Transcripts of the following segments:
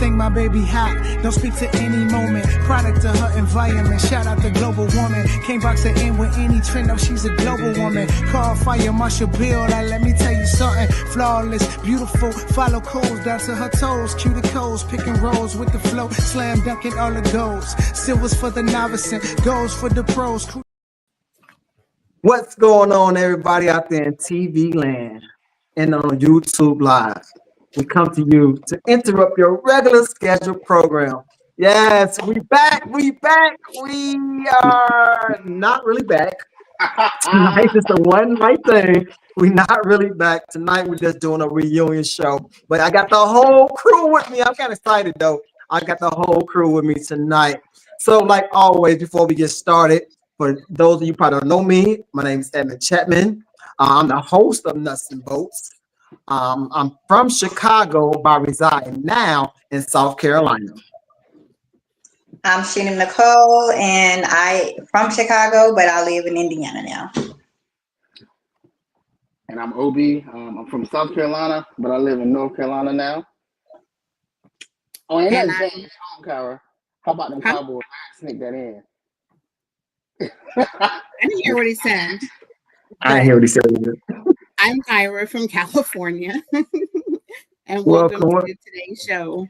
think my baby hot. Don't speak to any moment. Product of her environment. Shout out the global woman. Can't box her in with any trend. No, she's a global woman. Call Fire Marshal Bill. Like, let me tell you something. Flawless, beautiful. Follow codes down to her toes. Cue the codes. Picking rolls with the flow. Slam dunking all the goals. Silvers for the novice and golds for the pros. What's going on, everybody out there in TV land and on YouTube Live? We come to you to interrupt your regular scheduled program. Yes, we back. We are not really back. Tonight is the one night thing. We're not really back. Tonight we're just doing a reunion show. But I got the whole crew with me. I'm kind of excited though. I got the whole crew with me tonight. So like always, before we get started, for those of you who probably don't know me, my name is Edmund Chapman. I'm the host of Nuts and Bolts. I'm from Chicago, but residing now in South Carolina. I'm Sheena Nicole, and I'm from Chicago, but I live in Indiana now. And I'm Obi. I'm from South Carolina, but I live in North Carolina now. Oh, and that's James home, Kyra. How about them Cowboys? Sneak that in. I didn't hear what he said. I hear what he said. I'm Kyra from California, and welcome to today's show.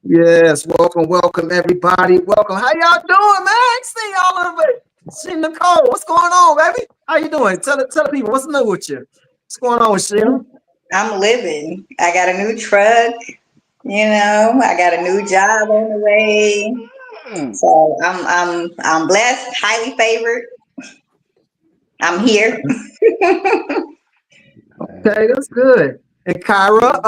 Yes, welcome everybody. Welcome. How y'all doing, man? I ain't seen y'all in a bit. See Nicole, what's going on, baby? How you doing? Tell the people what's new with you. What's going on with Sheena? I'm living. I got a new truck. You know, I got a new job on the way. So I'm blessed, highly favored. I'm here. Okay, that's good. And Kyra,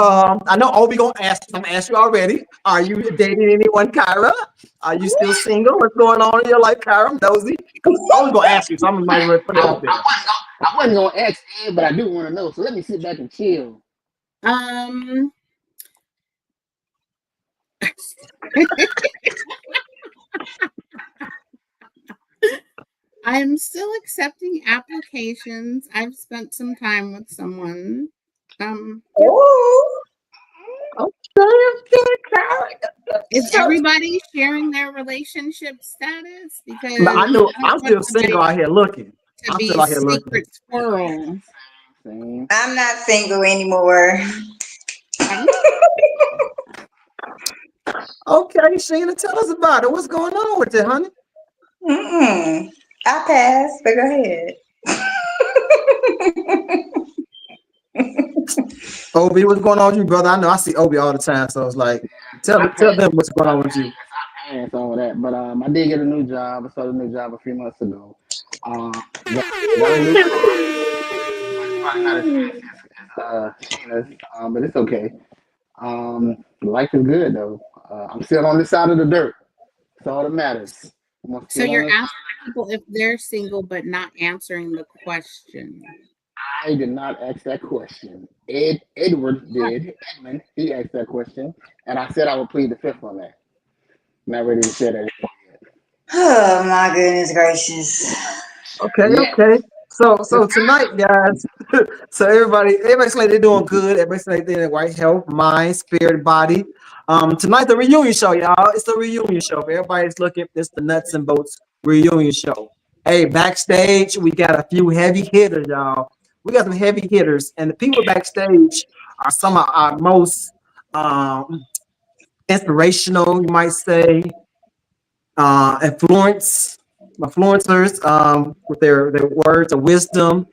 I know Obi gonna ask. I'm gonna ask you already. Are you dating anyone, Kyra? Are you still single? What's going on in your life, Kyra? I'm nosy. I'm only gonna ask you, so I'm gonna put it out there. I wasn't gonna ask Ed, but I do want to know. So let me sit back and chill. I'm still accepting applications. I've spent some time with someone. Is everybody sharing their relationship status? Because I'm still single out here looking. I'm still out here looking. Squirrel. I'm not single anymore. Okay, Sheena, tell us about it. What's going on with it, honey? I pass, but go ahead. Obi, what's going on with you, brother? I know I see Obi all the time, so it's like, tell them what's going on with you. I pass all that, but I did get a new job. I started a new job a few months ago. Sheena's, but it's okay. Life is good though. I'm still on this side of the dirt. That's all that matters. So you're asking people if they're single, but not answering the question. I did not ask that question. Edward did. Edmund, he asked that question, and I said I would plead the fifth on that. Not ready to share that yet. Oh my goodness gracious. Okay. So tonight, guys. So everybody's like they're doing good. Everybody's like they're in right health, mind, spirit, body. Tonight the reunion show, y'all. It's the reunion show. Everybody's looking. It's the Nuts and Bolts reunion show. Hey, backstage we got a few heavy hitters, y'all. We got some heavy hitters, and the people backstage are some of our most inspirational, you might say, influencers with their words of wisdom.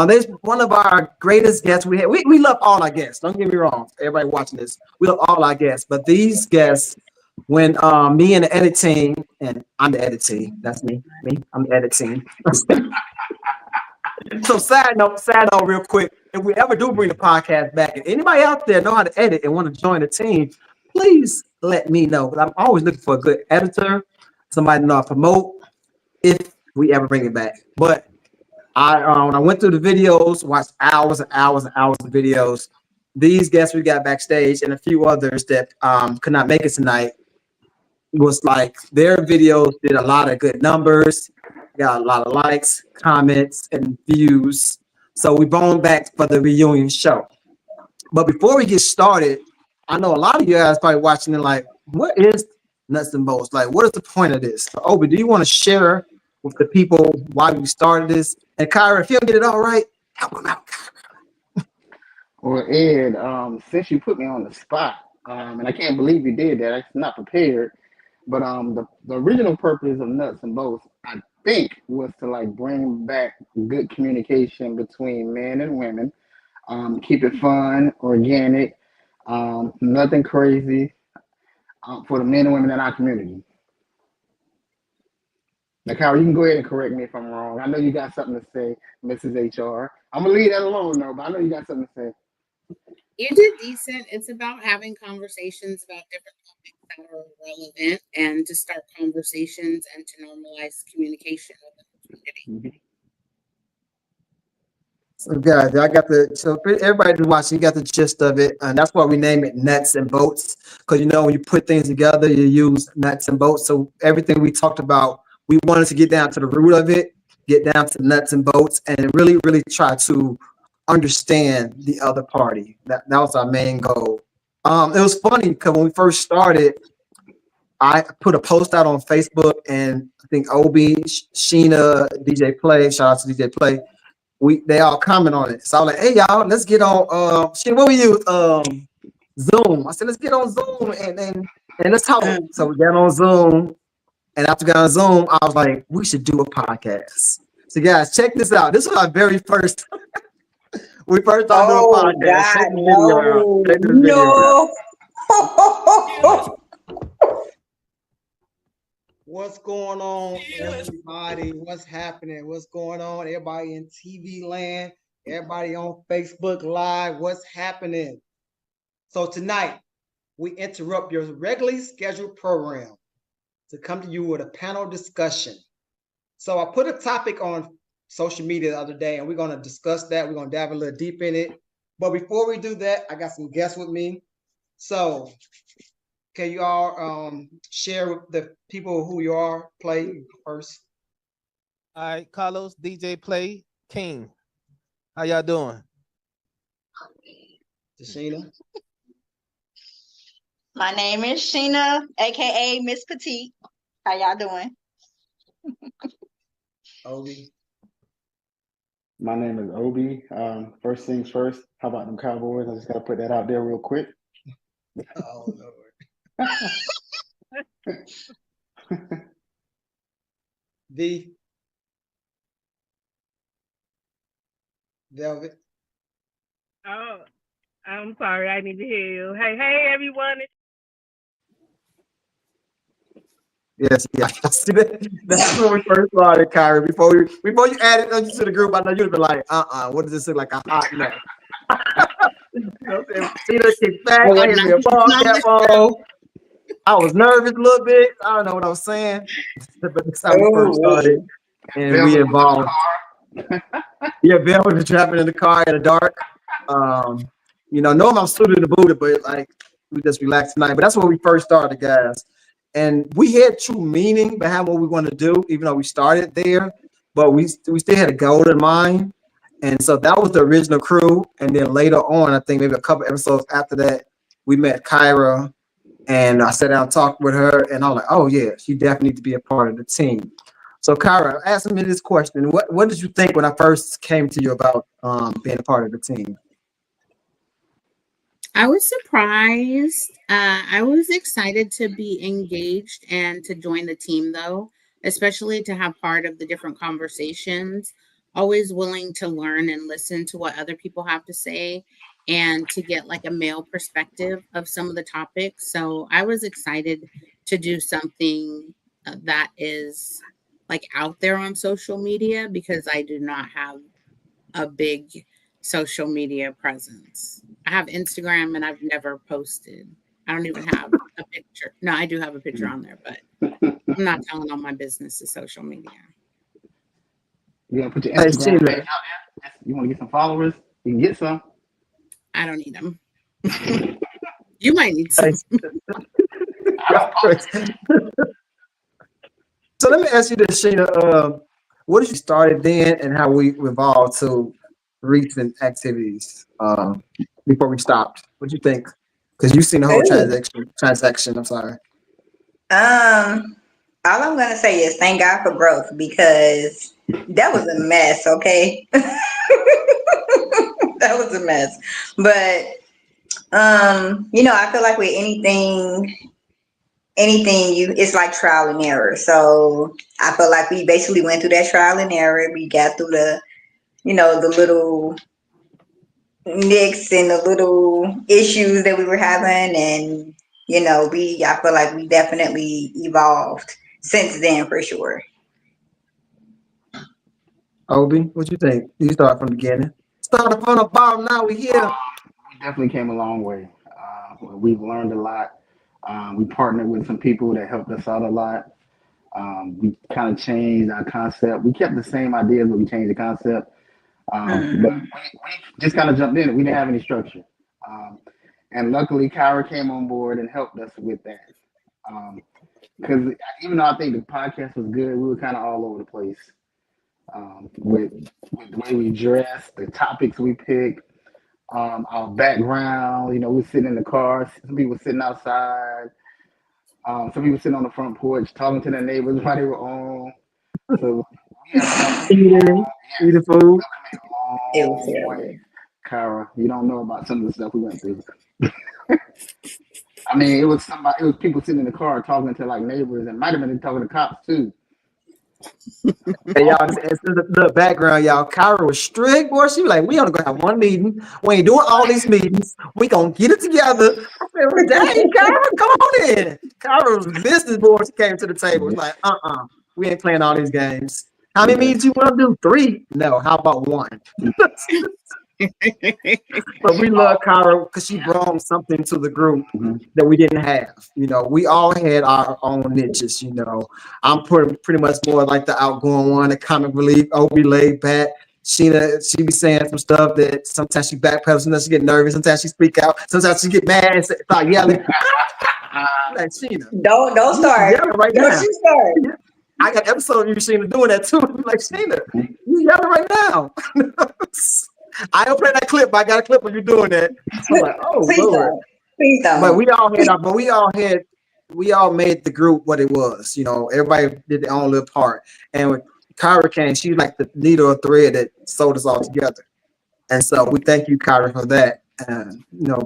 There's one of our greatest guests we had. We love all our guests. Don't get me wrong. Everybody watching this, we love all our guests. But these guests, when me and the edit team, and I'm the edit team. That's me. I'm the edit team. So side note, real quick. If we ever do bring the podcast back, and anybody out there know how to edit and want to join the team, please let me know. I'm always looking for a good editor, somebody to know how to promote if we ever bring it back. But when I went through the videos, watched hours and hours and hours of videos. These guests we got backstage and a few others that could not make it tonight was like their videos did a lot of good numbers, got a lot of likes, comments, and views. So we brought them back for the reunion show. But before we get started, I know a lot of you guys probably watching it like, what is nuts and bolts? Like, what is the point of this? So, Obi, do you want to share with the people why we started this? And Kyra, if you don't get it all right, help them out. Well, Ed, since you put me on the spot, and I can't believe you did that, I'm not prepared. But the original purpose of Nuts and Bolts, I think, was to like bring back good communication between men and women. Keep it fun, organic, nothing crazy, for the men and women in our community. Now, Kyle, you can go ahead and correct me if I'm wrong. I know you got something to say, Mrs. HR. I'm gonna leave that alone though, but I know you got something to say. You did decent. It's about having conversations about different topics that are relevant and to start conversations and to normalize communication within the community. So guys, I got so everybody who's watching, you got the gist of it, and that's why we name it Nuts and Bolts, because you know when you put things together, you use nuts and bolts. So everything we talked about, we wanted to get down to the root of it, get down to nuts and bolts, and really, really try to understand the other party. That was our main goal. It was funny because when we first started, I put a post out on Facebook, and I think Obi, Sheena, DJ Play, shout out to DJ Play, they all comment on it. So I was like, hey y'all, let's get on Sheena, what we use? Zoom. I said, let's get on Zoom and let's talk. So we got on Zoom, and after we got on Zoom, I was like, we should do a podcast. So guys, check this out. This was our very first we first started doing a podcast. Check the video out. Check the video out. What's going on, everybody? What's happening? What's going on? Everybody in TV land, everybody on Facebook Live, what's happening? So tonight, we interrupt your regularly scheduled program to come to you with a panel discussion. So I put a topic on social media the other day, and we're going to discuss that. We're going to dive a little deep in it. But before we do that, I got some guests with me. So can you all share with the people who you are? Play first. All right, Carlos, DJ Play, King. How y'all doing? Sheena. My name is Sheena, aka Miss Petite. How y'all doing? Obi. My name is Obi. First things first, how about them Cowboys? I just gotta put that out there real quick. Oh Lord. D. Velvet. Oh, I'm sorry. I need to hear you. Hey, everyone. Yes, yeah, I see that. That's when we first started, Kyrie. Before you added us to the group, I know you'd be like, what does this look like? A hot mess. You know what I'm saying? See that kick back. I hit me a ball cap on. I was nervous a little bit. I don't know what I was saying. But that's how we first started. And we involved. Yeah, Bill was trapping in the car in the dark. Normally I'm suited and booted, but like we just relaxed tonight. But that's when we first started, guys. And we had true meaning behind what we want to do, even though we started there. But we still had a goal in mind. And so that was the original crew. And then later on, I think maybe a couple episodes after that, we met Kyra. And I sat down and talked with her. And I was like, oh, yeah, she definitely needs to be a part of the team. So Kyra, ask me this question. What did you think when I first came to you about being a part of the team? I was surprised. I was excited to be engaged and to join the team, though, especially to have part of the different conversations. Always willing to learn and listen to what other people have to say and to get like a male perspective of some of the topics. So I was excited to do something that is like out there on social media because I do not have a big social media presence. I have Instagram and I've never posted. I don't even have a picture. No, I do have a picture on there, but I'm not telling all my business to social media. You gonna put your Instagram page out there? You want to get some followers? You can get some. I don't need them. You might need some. So let me ask you this, Sheena. What did you started then and how we evolved to recent activities before we stopped? What do you think? Because you've seen the whole Ooh. transaction. I'm sorry. All I'm gonna say is thank God for growth because that was a mess. Okay, that was a mess. But I feel like with anything it's like trial and error. So I feel like we basically went through that trial and error. We got through the little nicks and the little issues that we were having, and I feel like we definitely evolved since then for sure. Obi, what you think? You start from the beginning. Start up on the bottom. Now we here. We definitely came a long way. We've learned a lot. We partnered with some people that helped us out a lot. We kind of changed our concept. We kept the same ideas, but we changed the concept. But we just kind of jumped in. We didn't have any structure. And luckily, Kyra came on board and helped us with that. Because even though I think the podcast was good, we were kind of all over the place with the way we dressed, the topics we picked, our background. We're sitting in the car. Some people sitting outside. Some people sitting on the front porch talking to their neighbors while they were on. So we have Eating food. It was terrible. Kyra, you don't know about some of the stuff we went through. I mean, it was people sitting in the car talking to like neighbors, and might have been talking to cops too. Hey, y'all, it's the background, y'all. Kyra was strict, boy. She was like, we only gonna have one meeting. We ain't doing all these meetings. We gonna get it together. I said, well, dang, Kyra, come on in. Kyra was business board. She came to the table. It was like, we ain't playing all these games. How many meetings you want to do? 3? No, how about 1? But we love Kyra because she brought something to the group that we didn't have. We all had our own niches. I'm pretty much more like the outgoing one, the comic relief. Obi laid back. Sheena, she be saying some stuff that sometimes she backpedals, sometimes she get nervous, sometimes she speak out, sometimes she get mad and start yelling. Like Sheena, don't start. Right don't now. You start. I got an episode of you, Sheena, doing that too. Like Sheena, you yelling right now. I don't play that clip, but I got a clip of you doing that. I'm like, oh Please Lord. don't. Please don't. But we all made the group what it was. Everybody did their own little part. And when Kyra came, she was like the needle or thread that sewed us all together. And so we thank you, Kyra, for that.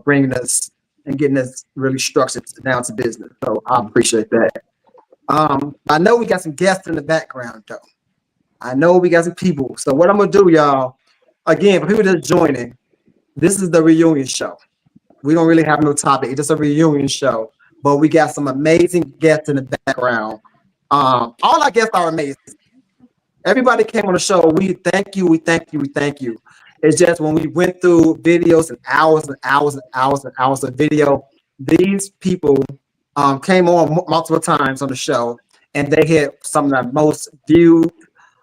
Bringing us and getting us really structured down to business. So I appreciate that. I know we got some guests in the background, though. I know we got some people. So what I'm gonna do, y'all, again, for people that are joining, this is the reunion show. We don't really have no topic. It's just a reunion show. But we got some amazing guests in the background. All our guests are amazing. Everybody came on the show. We thank you. We thank you. We thank you. It's just when we went through videos and hours and hours and hours and hours of video, these people came on multiple times on the show, and they had some of the most viewed,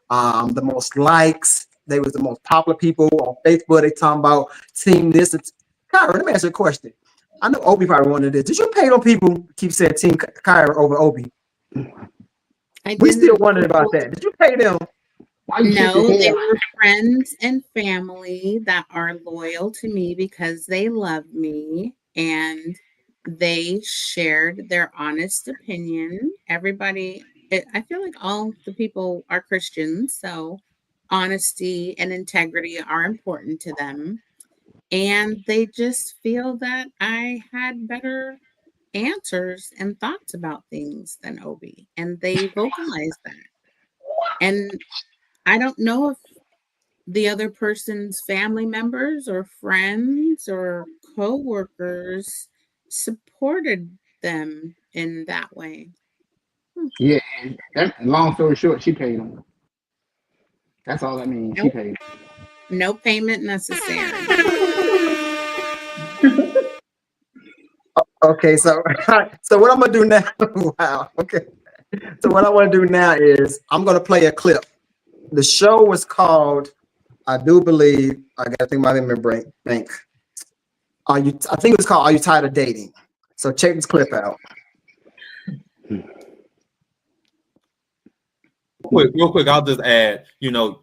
the most likes. They was the most popular people on Facebook. They talking about team this. Kyra, let me ask you a question. I know Obi probably wanted this. Did you pay them people keep saying Team Kyra over Obi? We still wondering about that. Did you pay them? No, they were friends and family that are loyal to me because they love me and they shared their honest opinion. Everybody, I feel like all the people are Christians, so honesty and integrity are important to them. And they just feel that I had better answers and thoughts about things than Obi. And they vocalized that. And I don't know if the other person's family members or friends or co-workers supported them in that way. Yeah, long story short, she paid them. That's all that means. She paid. No payment necessary. Okay, so what I'm gonna do now? Wow. Okay. So what I want to do now is I'm gonna play a clip. The show was called, I do believe, I gotta think my memory bank. I think it was called Are You Tired of Dating? So check this clip out. Real quick, I'll just add,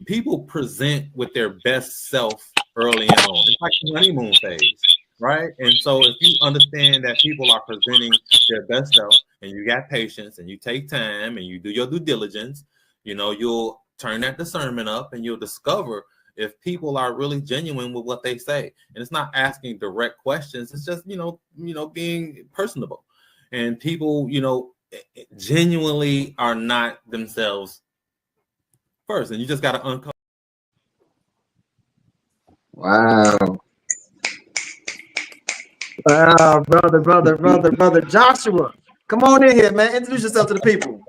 people present with their best self early on. It's like the honeymoon phase. right? And so if you understand that people are presenting their best self, and you got patience, and you take time, and you do your due diligence, you'll turn that discernment up, and you'll discover if people are really genuine with what they say. And it's not asking direct questions. It's just, being personable. And people, genuinely are not themselves first. And you just got to uncover. Wow. Wow, brother Joshua. Come on in here, man. Introduce yourself to the people.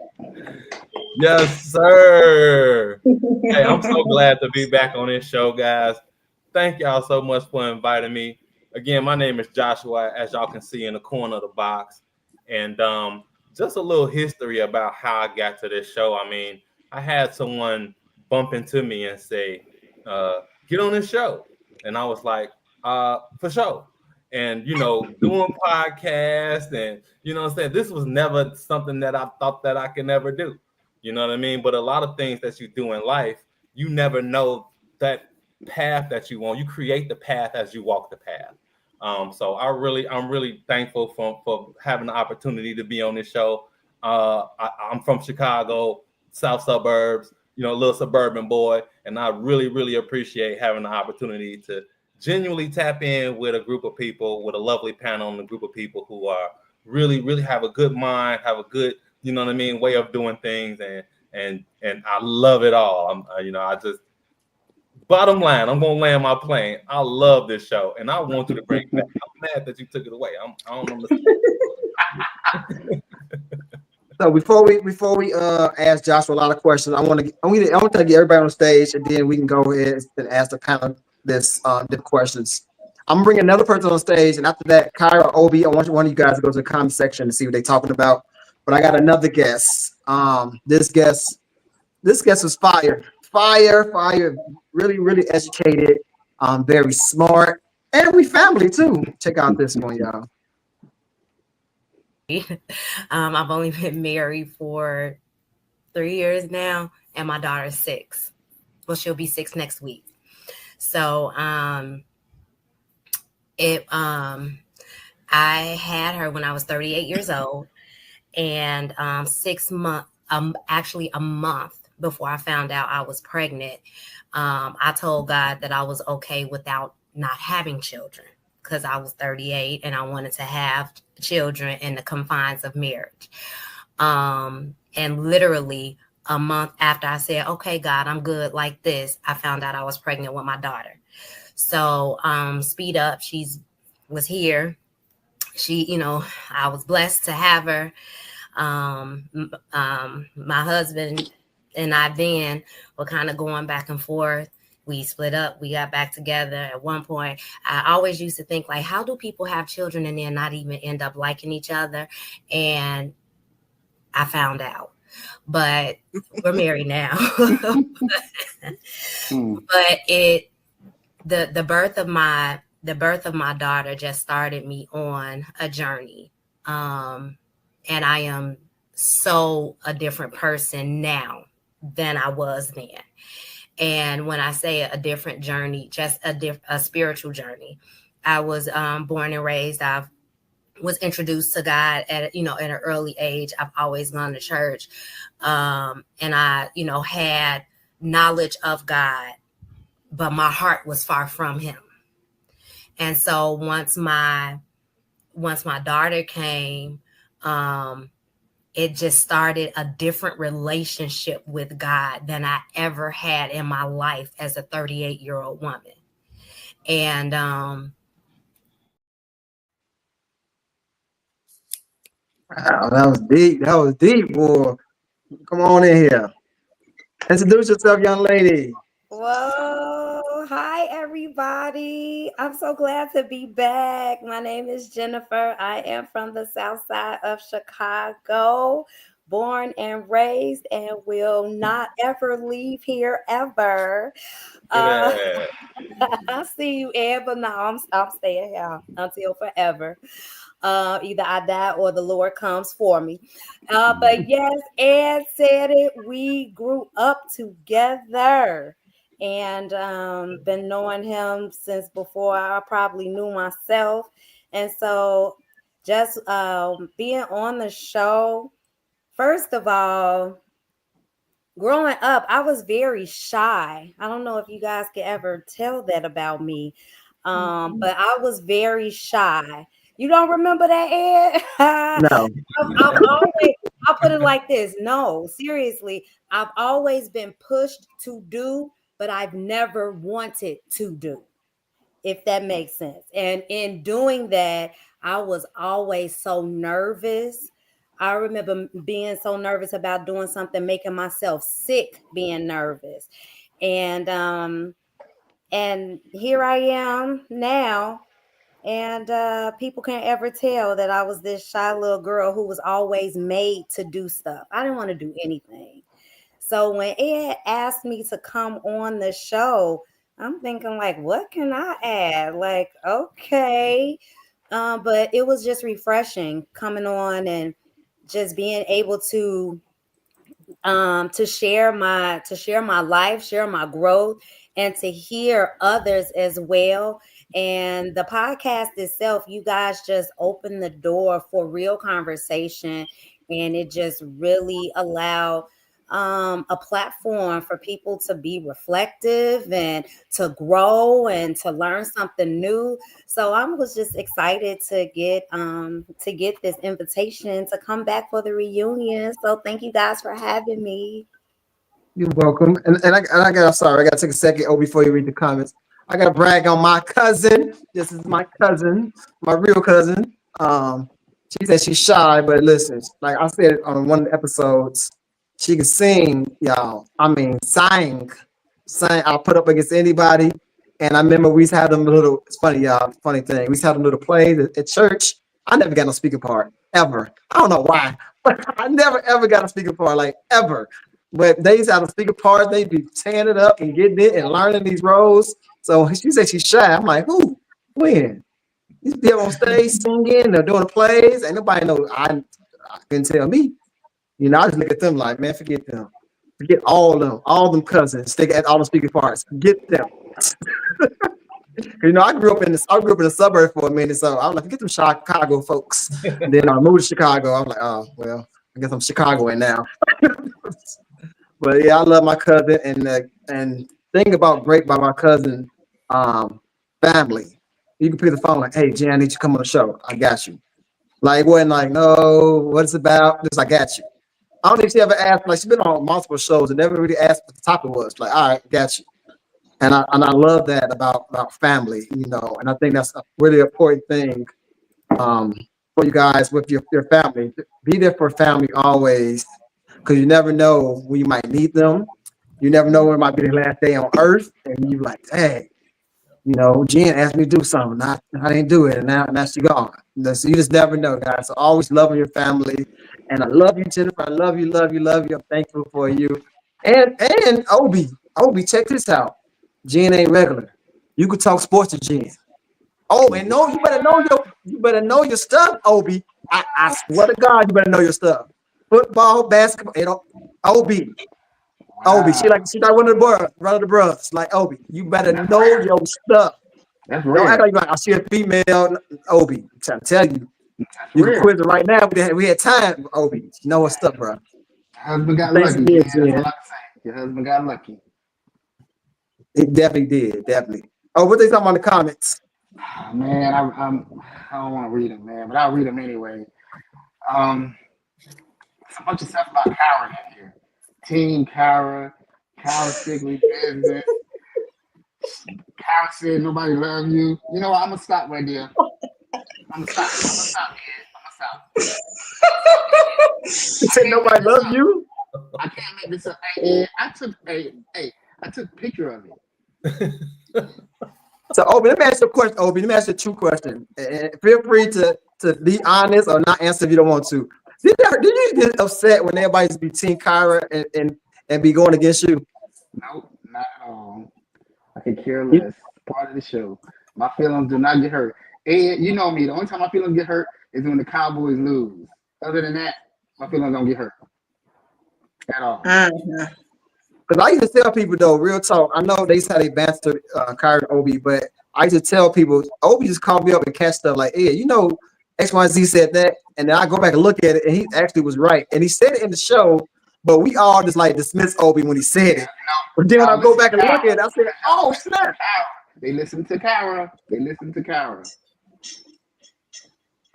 Yes, sir. Hey, I'm so glad to be back on this show, guys. Thank y'all so much for inviting me. Again, my name is Joshua, as y'all can see in the corner of the box. And just a little history about how I got to this show. I mean, I had someone bump into me and say, get on this show. And I was like, for sure. And, doing podcasts and, what I'm saying, this was never something that I thought that I could never do. You know what I mean? But a lot of things that you do in life, you never know that path that you want. You create the path as you walk the path. So I'm really thankful for having the opportunity to be on this show. I'm from Chicago, South suburbs, a little suburban boy, and I really appreciate having the opportunity to genuinely tap in with a group of people, with a lovely panel and a group of people who are really have a good mind, have a good, way of doing things, and I love it all. I just, bottom line, I'm gonna land my plane. I love this show, and I want you to bring it back. I'm mad that you took it away. I don't understand. So before we ask Joshua a lot of questions, I want to get everybody on stage, and then we can go ahead and ask the kind of the questions. I'm gonna bring another person on stage, and after that, Kyra, Obi, I want one of you guys to go to the comment section to see what they're talking about. But I got another guest. This guest was fire, really educated, very smart, and we family too. Check out this one, y'all. I've only been married for 3 years now, and my daughter's 6. Well, she'll be 6 next week. So I had her when I was 38 years old, and 6 months, actually a month before I found out I was pregnant, I told God that I was okay without not having children, because I was 38 and I wanted to have children in the confines of marriage. And literally a month after I said, okay, God, I'm good like this, I found out I was pregnant with my daughter. So speed up, was here. She, I was blessed to have her. My husband and I then were kind of going back and forth. We split up. We got back together. At one point, I always used to think, like, how do people have children and then not even end up liking each other? And I found out. But we're married now. But the birth of my daughter just started me on a journey. And I am so a different person now than I was then. And when I say a different journey, just a spiritual journey. I was born and raised. I was introduced to God at an early age. I've always gone to church, and I had knowledge of God, but my heart was far from Him. And so once my daughter came, it just started a different relationship with God than I ever had in my life as a 38-year-old woman. And wow, that was deep. That was deep, boy. Come on in here. Introduce yourself, young lady. Whoa. Hi, everybody. I'm so glad to be back. My name is Jennifer. I am from the South Side of Chicago, born and raised, and will not ever leave here ever. I see you, Ed, but no, I'm staying here until forever. Either I die or the Lord comes for me. But yes, Ed said it. We grew up together. and been knowing him since before I probably knew myself. And so just being on the show, first of all, growing up, I was very shy. I don't know if you guys could ever tell that about me, but I was very shy. You don't remember that, Ed? No. I'll put it like this. No, seriously, I've always been pushed to do, but I've never wanted to do, if that makes sense. And in doing that, I was always so nervous. I remember being so nervous about doing something, making myself sick, being nervous. And here I am now. And people can't ever tell that I was this shy little girl who was always made to do stuff. I didn't want to do anything. So when Ed asked me to come on the show, I'm thinking like, what can I add? Like, okay. But it was just refreshing coming on and just being able to share my life, share my growth, and to hear others as well. And the podcast itself, you guys just opened the door for real conversation, and it just really allowed a platform for people to be reflective and to grow and to learn something new. So I was just excited to get this invitation to come back for the reunion. So thank you guys for having me. You're welcome. And I gotta take a second, before you read the comments. I gotta brag on my cousin. This is my cousin, my real cousin. She said she's shy, but listen, like I said on one of the episodes, she can sing, y'all. I mean, sing. I'll put up against anybody. And I remember we used to have them little, it's funny, y'all, funny thing. We used to have them little plays at church. I never got no speaking part, ever. I don't know why, but I never, ever got a speaking part, like, ever. But they used to have a speaking part. They'd be tearing it up and getting it and learning these roles. So she said she's shy. I'm like, who? When? You be up on stage singing or doing the plays. Ain't nobody know. I couldn't tell me. You know, I just look at them like, man, forget them. Forget all them cousins. Stick at all the speaking parts. Forget them. You know, I grew up in the suburb for a minute, so I was like, forget them Chicago folks. And then I moved to Chicago. I'm like, oh well, I guess I'm Chicagoan now. But yeah, I love my cousin, and thing about great by my cousin family. You can pick the phone like, hey, Jen, I need you to come on the show. I got you. Like, it wasn't like, no, what it's about? Just I got you. I don't think she ever asked, like she's been on multiple shows and never really asked what the topic was. Like, all right, got you. And I love that about family, you know, and I think that's a really important thing for you guys with your family. Be there for family always, because you never know when you might need them. You never know when it might be the last day on earth, and you like, hey, you know, Jen asked me to do something, I didn't do it, and now she gone. So you just never know, guys. So always loving your family, and I love you, Jennifer. I love you. I'm thankful for you, and Obi, check this out. Jen ain't regular. You could talk sports to Jen. Oh, and no, you better know your stuff, Obi. I swear to God, you better know your stuff. Football, basketball, you know, Obi. Obi, she like one of the brothers. Like Obi, you better know your stuff. That's Don't real. act like I see a female. Obi, I'm trying to tell you. You can quiz it right now. We had time, Obi. You know what's up, bro. Husband got Thanks lucky. again, That's all I Jen. can say. Your husband got lucky. It definitely did, definitely. Oh, what they talking about in the comments? Man, I don't want to read them, man, but I'll read them anyway. It's a bunch of stuff about Kara in here. Team Kara Sigley business. Kara said nobody love you. You know what? I'm gonna stop right there. I'm gonna stop. You said nobody love you? I can't make this up. Hey, I took a picture of it. So, Obi, let me ask you a question. Obi, let me ask you two questions. And feel free to be honest or not answer if you don't want to. Did you get upset when everybody be Team Kyra and be going against you? Nope, not at all. I could care less. Part of the show. My feelings do not get hurt. And you know me, the only time my feelings get hurt is when the Cowboys lose. Other than that, my feelings don't get hurt at all. Because I used to tell people though, real talk. I know they said they advanced to Kyra and Obi, but I used to tell people, Obi just called me up and catch stuff like, hey, you know, XYZ said that, and then I go back and look at it, and he actually was right, and he said it in the show, but we all just like dismiss Obi when he said it. But then when I go back and look at it, I said, oh snap! They listen to Kyra. They listen to Kyra.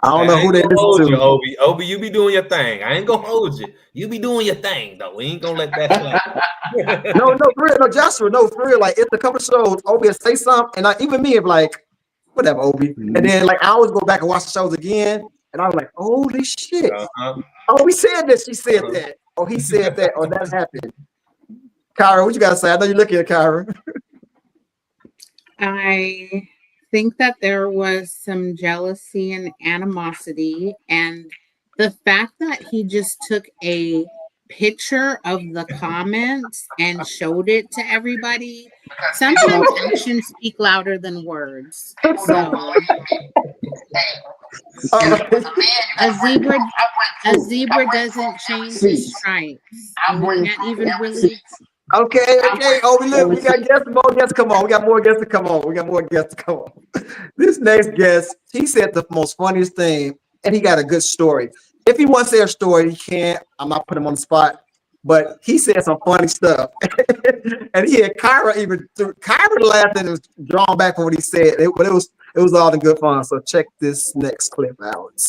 I don't know who they listen to. You, Obi, you be doing your thing. I ain't gonna hold you. You be doing your thing though. We ain't gonna let that slide. No, for real, no, Joshua, no, for real. Like it's a couple of shows, Obi will say something, and even me, if like, whatever, Obi. And then like I always go back and watch the shows again, and I was like, holy shit! Oh, we said that. She said that. Oh, he said that. Oh, that happened. Kyra, what you gotta say? I know you're looking at Kyra. I think that there was some jealousy and animosity, and the fact that he just took a picture of the comments and showed it to everybody. Sometimes actions speak louder than words. So a zebra doesn't change his stripes. You can't even really. Okay. Obi, look, we got more guests. Come on, we got more guests to come on. This next guest, he said the most funniest thing, and he got a good story. If he wants to say a story, he can't. I'm not putting him on the spot, but he said some funny stuff, and he had Kyra Kyra laughed and was drawn back from what he said, but it was all in good fun. So check this next clip out.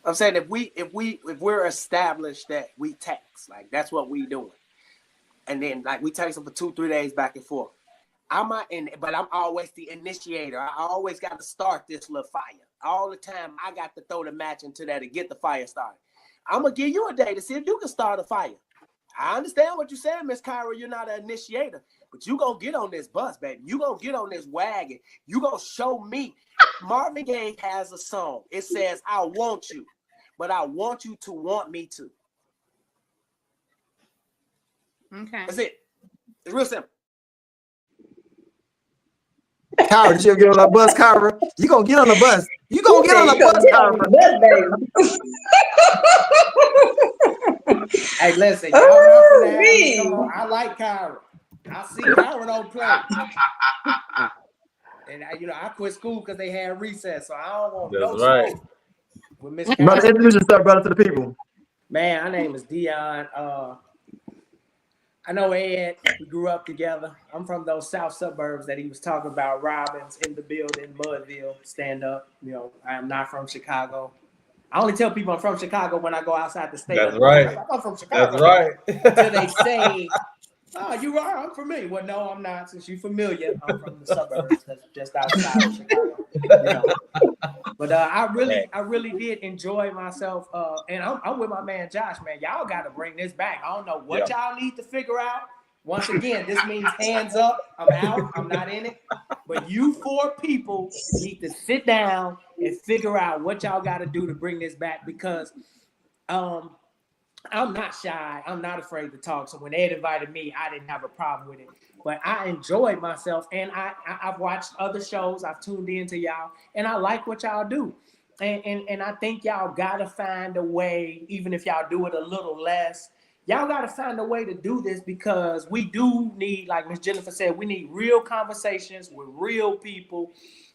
I'm saying if we're established that we text, like that's what we doing, and then like we text them for 2-3 days back and forth. But I'm always the initiator. I always got to start this little fire. All the time I got to throw the match into that to get the fire started. I'm gonna give you a day to see if you can start a fire. I understand what you're saying, Miss Kyra. You're not an initiator, but you gonna get on this bus, baby. You gonna get on this wagon. You gonna show me. Marvin Gaye has a song. It says, I want you, but I want you to want me too. Okay. That's it. It's real simple. Kyra, did you get on that bus, Kyra? You gonna get on the bus. You gonna get on the bus, Kyra. Hey, listen, y'all not finna have me come on. I like Kyra. I see Kyra don't play. And I quit school because they had recess, so I don't want no smoke with Miss Kyra. Brother, introduce yourself, brother, to the people. Man, my name is Dion. I know Ed. We grew up together. I'm from those south suburbs that he was talking about. Robbins, in the building, Mudville, stand up. I am not from Chicago. I only tell people I'm from Chicago when I go outside the state. That's right. I'm from Chicago. That's right. Until they say, oh, you are? I'm familiar. Well, no, I'm not. Since you're familiar, I'm from the suburbs just outside of Chicago. But I really did enjoy myself. And I'm with my man Josh, man. Y'all got to bring this back. I don't know what y'all need to figure out. Once again, this means hands up. I'm out. I'm not in it. But you 4 people need to sit down and figure out what y'all got to do to bring this back, because I'm not shy. I'm not afraid to talk. So when Ed invited me, I didn't have a problem with it. But I enjoyed myself, and I've watched other shows. I've tuned into y'all, and I like what y'all do. And I think y'all got to find a way, even if y'all do it a little less, y'all got to find a way to do this, because we do need, like Miss Jennifer said, we need real conversations with real people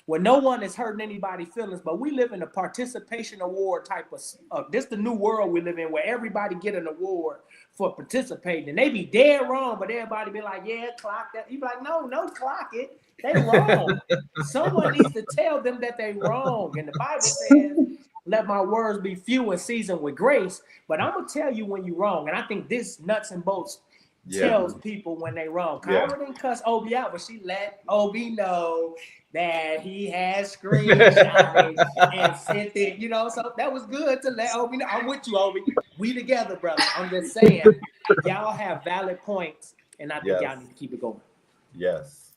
where no one is hurting anybody's feelings. But we live in a participation award type of this the new world we live in, where everybody get an award for participating. And they be dead wrong, but everybody be like, yeah, clock that. You be like, no, clock it. They wrong. Someone needs to tell them that they wrong. And the Bible says, let my words be few and seasoned with grace. But I'm going to tell you when you're wrong. And I think this nuts and bolts tells people when they wrong. Kyra didn't cuss Obi out, but she let Obi know that he had screenshots and sent it, so that was good to let Obi know. I'm with you, Obi. We together, brother. I'm just saying, y'all have valid points, and I think y'all need to keep it going. Yes.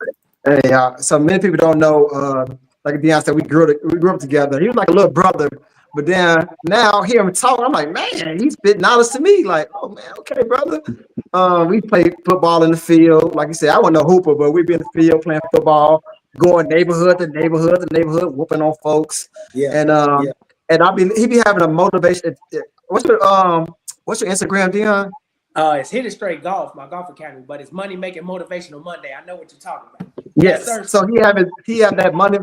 Hey, so many people don't know, like Deion said, we grew up together. He was like a little brother, but then now hear him talk, I'm like, man, he's spitting knowledge to me. Like, oh man, okay, brother. We played football in the field. Like you said, I wasn't no hooper, but we'd be in the field playing football, going neighborhood to neighborhood to neighborhood, whooping on folks. And he be having a motivation. What's What's your Instagram, Dion? It's Hit It Straight Golf, my golf academy, but it's Money Making Motivational Monday. I know what you're talking about. Yes. sir. So he have that money.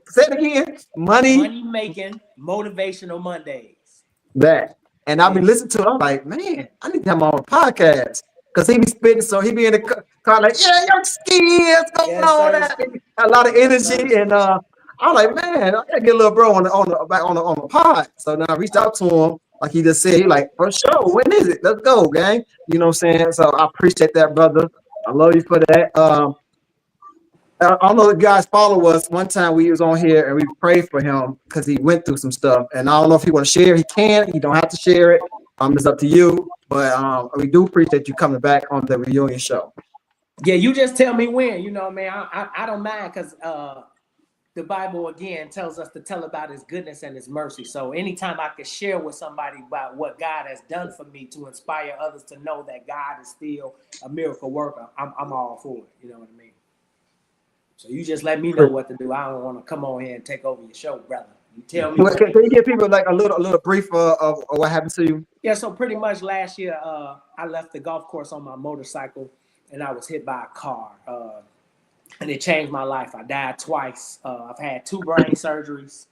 Say it again. Money Making Motivational Mondays. That. And I'll be listening to it. I'm like, man, I need to have my own podcast. Because he be spitting, so he be in the car like, yeah, your skills going on that. A lot of energy. And I'm like, man, I gotta get a little bro on the pod. So now I reached out to him, like he just said, he like, for sure, when is it? Let's go, gang. You know what I'm saying? So I appreciate that, brother. I love you for that. I don't know if you guys follow us. One time we was on here and we prayed for him because he went through some stuff. And I don't know if he want to share. He can. He don't have to share it. It's up to you. But we do appreciate you coming back on the reunion show. Yeah, you just tell me when. You know, man, I don't mind because the Bible again tells us to tell about His goodness and His mercy. So anytime I can share with somebody about what God has done for me to inspire others to know that God is still a miracle worker, I'm all for it. You know what I mean? So you just let me know what to do. I don't want to come on here and take over your show, brother. You tell me. Can you give people like a little brief of what happened to you? Yeah, so pretty much last year, I left the golf course on my motorcycle and I was hit by a car. And it changed my life. I died twice. I've had 2 brain surgeries.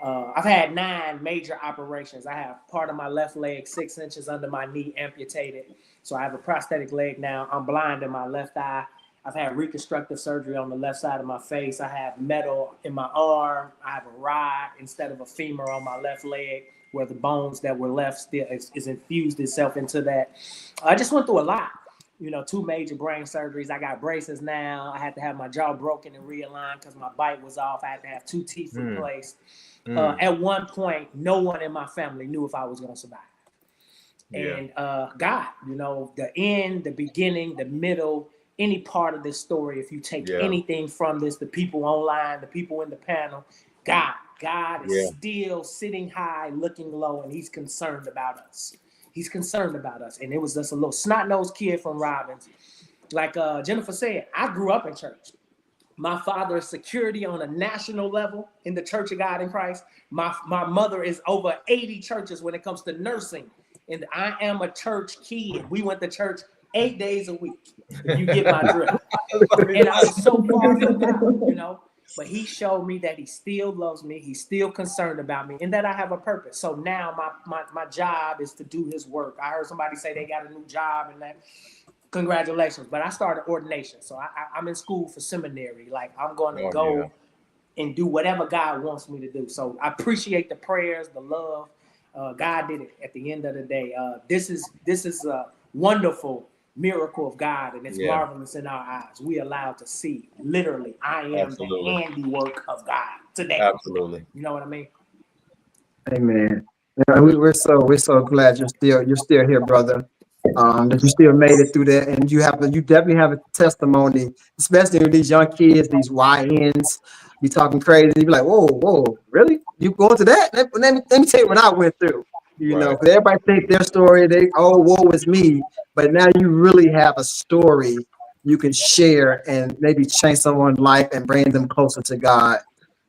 I've had 9 major operations. I have part of my left leg 6 inches under my knee amputated. So I have a prosthetic leg now. I'm blind in my left eye. I've had reconstructive surgery on the left side of my face. I have metal in my arm. I have a rod instead of a femur on my left leg where the bones that were left still is infused itself into that. I just went through a lot. You know, 2 major brain surgeries. I got braces now. I had to have my jaw broken and realigned because my bite was off. I had to have 2 teeth replaced. At one point, no one in my family knew if I was going to survive. Yeah. And God, you know, the end, the beginning, the middle, any part of this story, if you take anything from this, the people online, the people in the panel, God is still sitting high, looking low, and He's concerned about us. He's concerned about us. And it was just a little snot-nosed kid from Robbins. Like Jennifer said, I grew up in church. My father is security on a national level in the Church of God in Christ. My mother is over 80 churches when it comes to nursing. And I am a church kid. We went to church 8 days a week, if you get my drift. And I was so far from God, you know. But He showed me that He still loves me. He's still concerned about me and that I have a purpose. So now my job is to do His work. I heard somebody say they got a new job and that. Congratulations. But I started ordination. So I'm in school for seminary. Like I'm going to go and do whatever God wants me to do. So I appreciate the prayers, the love. God did it at the end of the day. This is a wonderful miracle of God, and it's marvelous in our eyes. We allowed to see, literally, I am the handiwork of God today. Absolutely. You know what I mean? Amen. Yeah, we're so glad you're still here, brother. That you still made it through that, and you definitely have a testimony, especially with these young kids, these YNs. You talking crazy? You be like, whoa, really? You going to that? Let me tell you what I went through. You know, because everybody think their story, woe is me. But now you really have a story you can share and maybe change someone's life and bring them closer to God.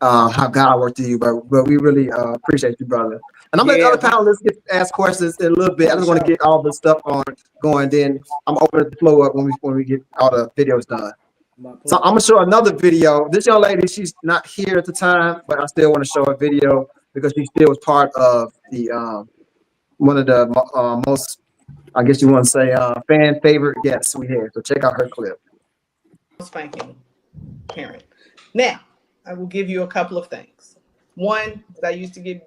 How God worked through you, but we really appreciate you, brother. And I'm letting other panelists ask questions in a little bit. I just want to get all the stuff going. Then I'm opening the floor up when we get all the videos done. So I'm gonna show another video. This young lady, she's not here at the time, but I still want to show a video because she still was part of the one of the most, I guess you want to say, fan favorite guests we had. So check out her clip. Spanking parent. Now, I will give you a couple of things. 1, I used to get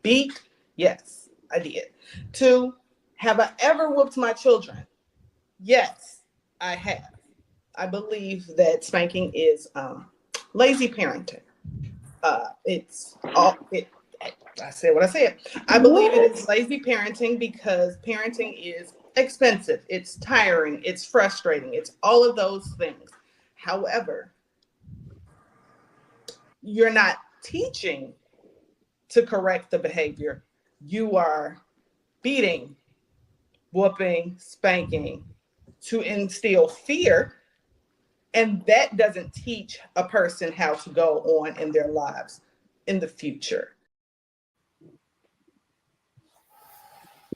beat. Yes, I did. 2, have I ever whooped my children? Yes, I have. I believe that spanking is lazy parenting. I said what I said. I believe it is lazy parenting because parenting is expensive. It's tiring. It's frustrating. It's all of those things. However, you're not teaching to correct the behavior. You are beating, whooping, spanking to instill fear. And that doesn't teach a person how to go on in their lives in the future.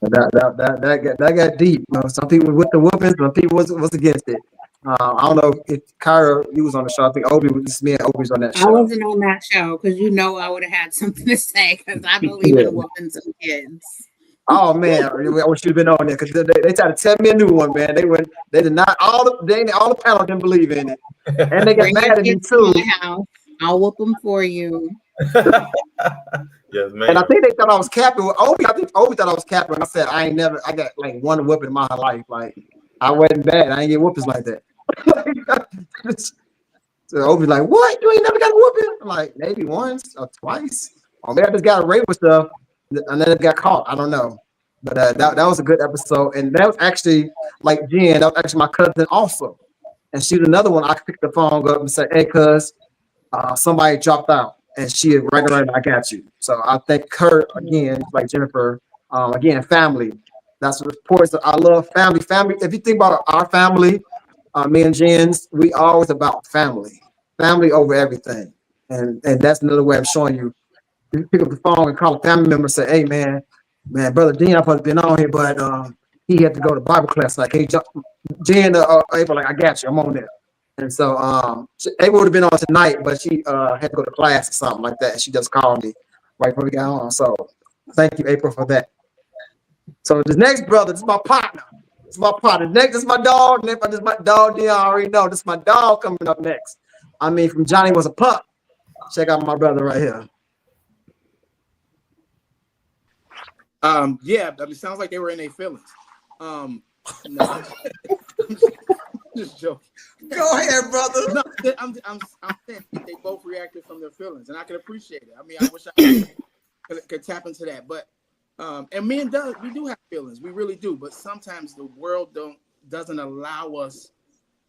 That got deep. You know, some people with the whoopings, some people was against it. I don't know if Kyra, you was on the show. I think Obi was me and Obi was on that I show. wasn't on that show because I would have had something to say because I believe in whooping some kids. Oh man, I wish you'd been on there because they tried to tell me a new one, man. They did not all the panel didn't believe in it, and they got Bring mad your at me kids to too. my house. I'll whoop them for you. Yes, man. And I think they thought I was capping with Obi. I think Obi thought I was capping. I said I got like one whooping in my life. Like I wasn't bad. I ain't get whoopings like that. So Obi's like, what? You ain't never got a whooping? I'm like, maybe once or twice. Or maybe I just got raped with stuff and then it got caught. I don't know. But that was a good episode. And that was actually like Jen, that was actually my cousin also. And she was another one. I picked the phone up and said, hey, cuz, somebody dropped out. And she right around, I got you. So I thank her again, like Jennifer, again, family. That's what important. I love family. Family. If you think about our family, me and Jen's, we always about family. Family over everything. And that's another way of showing you. You pick up the phone and call a family member and say, hey man, Brother Dean, I've been on here, but he had to go to Bible class. Like, hey, Jen, April, like, I got you. I'm on there. And so April would have been on tonight, but she had to go to class or something like that. She just called me right before we got on. So thank you, April, for that. So this next brother, this is my partner. This is my partner. Next is my dog. Next is my dog. You already know this is my dog coming up next. I mean, from Johnny Was a Pup. Check out my brother right here. Yeah, I mean, it sounds like they were in their feelings. No, just joking. Go ahead, brother. No, I'm saying they both reacted from their feelings, and I can appreciate it. I mean, I wish I could tap into that, but and men we do have feelings, we really do, but sometimes the world doesn't allow us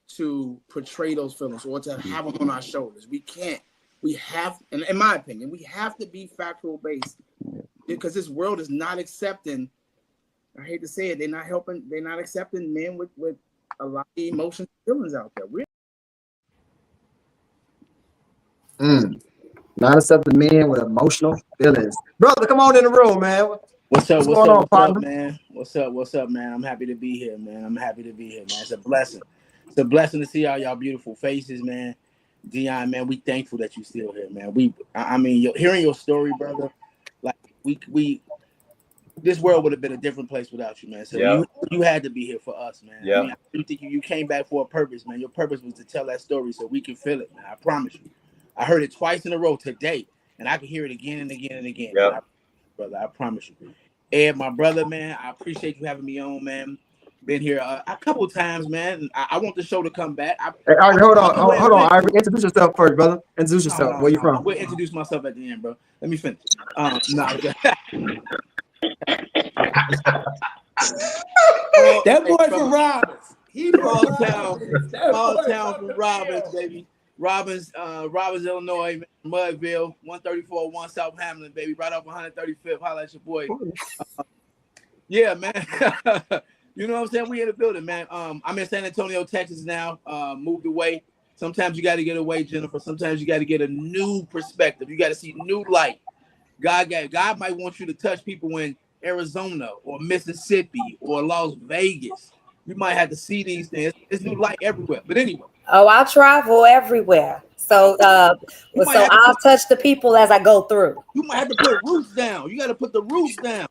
to portray those feelings or to have them on our shoulders. We have, and in my opinion, we have to be factual based because this world is not accepting. I hate to say it, they're not accepting men with a lot of emotions and feelings out there. Not accepting men with emotional feelings. Brother, come on in the room, man. What's up, man? What's up, man? I'm happy to be here, man. It's a blessing. It's a blessing to see all y'all beautiful faces, man. Dion, man, we thankful that you still here, man. I mean, hearing your story, brother, like we this world would have been a different place without you, man. So you had to be here for us, man. Yeah. I mean, I think you came back for a purpose, man. Your purpose was to tell that story so we can feel it, man. I promise you. I heard it twice in a row today, and I can hear it again and again and again. Yeah. Brother, I promise you. Ed, my brother, man, I appreciate you having me on, man. Been here a couple of times, man. I want the show to come back. Hey, hold on. Ivory, introduce yourself first, brother. Introduce yourself. Where you from? I will introduce myself at the end, bro. Let me finish. That boy from Robbins. He Small town from Robbins, baby. Robbins, Illinois, Mudville, 134-1 South Hamlin, baby. Right off 135th. Holla at your boy. Yeah, man. You know what I'm saying? We in the building, man. I'm in San Antonio, Texas now. Moved away. Sometimes you got to get away, Jennifer. Sometimes you got to get a new perspective. You got to see new light. God might want you to touch people in Arizona or Mississippi or Las Vegas. You might have to see these things. There's new light everywhere. But anyway. Oh, I travel everywhere. So I'll touch the people as I go through. You might have to put roots down. You got to put the roots down.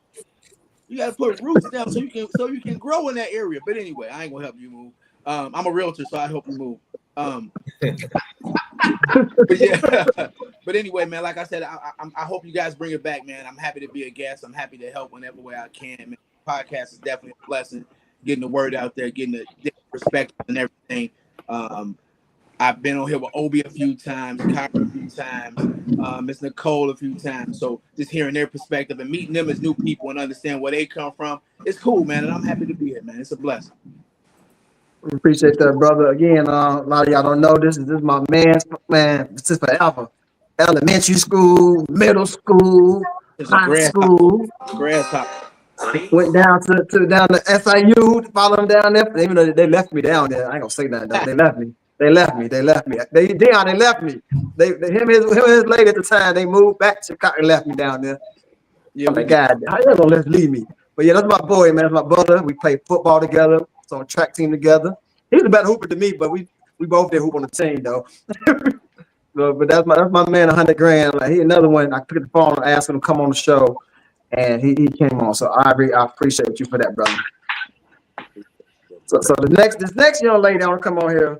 You got to put roots down so you can grow in that area. But anyway, I ain't gonna help you move. I'm a realtor, so I help you move. But yeah. But anyway, man, like I said, I hope you guys bring it back, man. I'm happy to be a guest. I'm happy to help whenever way I can. Man. Podcast is definitely a blessing. Getting the word out there, getting the different perspective and everything. I've been on here with Obi a few times, Kyra a few times, Miss Nicole a few times. So just hearing their perspective and meeting them as new people and understand where they come from, it's cool, man. And I'm happy to be here, man. It's a blessing. We appreciate that, brother. Again, a lot of y'all don't know this. This is my man. This is forever. Elementary school, middle school, high school. Grasshopper. Went down to SIU, follow them down there. Even though they left me down there, I ain't gonna say nothing. Though. They left me. They left me. They left me. They left me. Him and his lady at the time, they moved back to Chicago and left me down there. Yeah, I'm like, God, how you gonna leave me? But yeah, that's my boy, man. That's my brother. We played football together. So on a track team together. He's a better hooper than me, but we both did hoop on the team though. But that's my man, 100 grand. Like he another one. I picked the phone and asked him to come on the show, and he came on. So I appreciate you for that, brother. So this next young lady I want to come on here.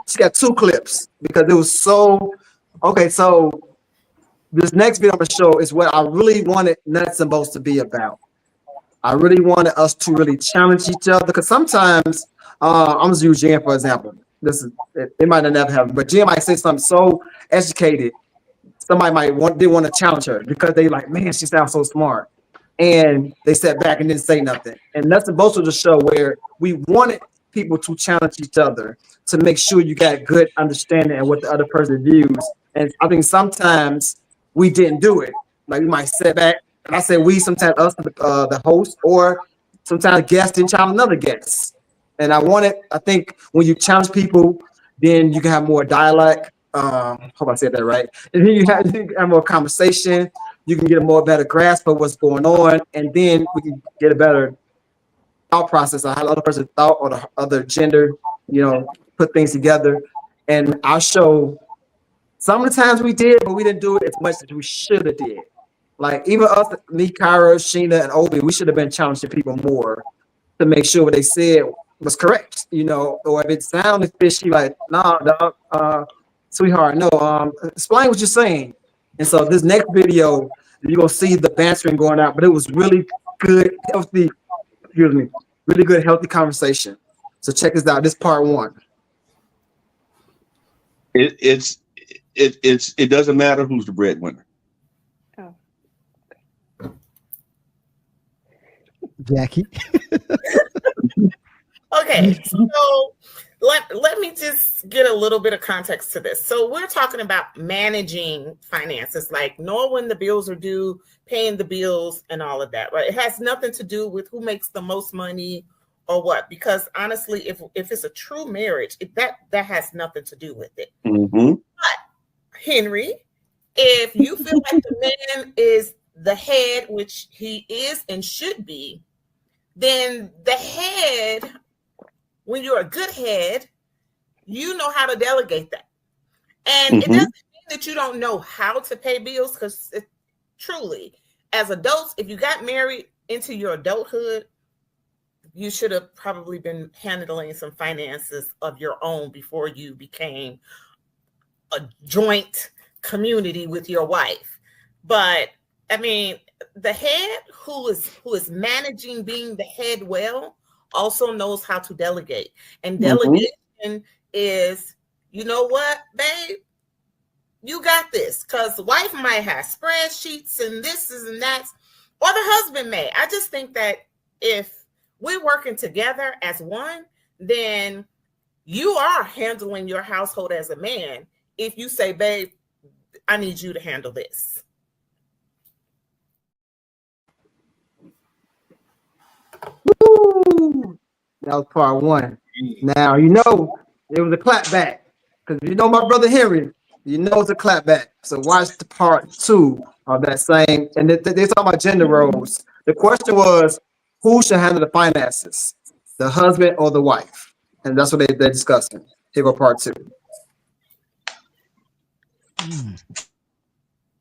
She got 2 clips because it was so okay. So this next video I'm gonna show is what I really wanted Nuts and Bolts to be about. I really wanted us to really challenge each other because sometimes I'm just use Jen for example. It might not never happen, but Jen might say something so educated. Somebody didn't want to challenge her because they like, man, she sounds so smart. And they sat back and didn't say nothing. And Nuts and Bolts was a show where we wanted people to challenge each other to make sure you got good understanding of what the other person views. And I think sometimes we didn't do it. Like we might sit back, and I say we, sometimes us, the host, or sometimes guests didn't challenge another guest. And I think when you challenge people, then you can have more dialogue. Hope I said that right. And then you have more conversation. You can get a better grasp of what's going on, and then we can get a better thought process on how the other person thought or the other gender, put things together. And our show, some of the times we did, but we didn't do it as much as we should have did. Like even us, me, Kyra, Sheena, and Obi, we should have been challenging people more to make sure what they said was correct, or if it sounded fishy, like, nah, sweetheart, no, explain what you're saying. And so this next video, you're gonna see the bantering going out, but it was really good, healthy, really good, healthy conversation. So check this out. This part 1. It doesn't matter who's the breadwinner. Oh. Jackie. Okay, so let me just get a little bit of context to this. So we're talking about managing finances, like knowing when the bills are due, paying the bills, and all of that, right? It has nothing to do with who makes the most money or what, because honestly, if it's a true marriage, that has nothing to do with it. Mm-hmm. But Henry, if you feel like the man is the head, which he is and should be, then the head, when you're a good head, you know how to delegate that. And it doesn't mean that you don't know how to pay bills, because truly, as adults, if you got married into your adulthood, you should have probably been handling some finances of your own before you became a joint community with your wife. But I mean, the head who is managing being the head well also knows how to delegate. And delegation is, you know what, babe, you got this. Because the wife might have spreadsheets and this and that, or the husband may. I just think that if we're working together as one, then you are handling your household as a man. If you say, babe, I need you to handle this. Woo! That was part 1. Now, it was a clap back. Because my brother Henry, it's a clap back. So watch the part 2 of that same. And they're talking about gender roles. The question was, who should handle the finances? The husband or the wife? And that's what they're discussing. Here go part 2.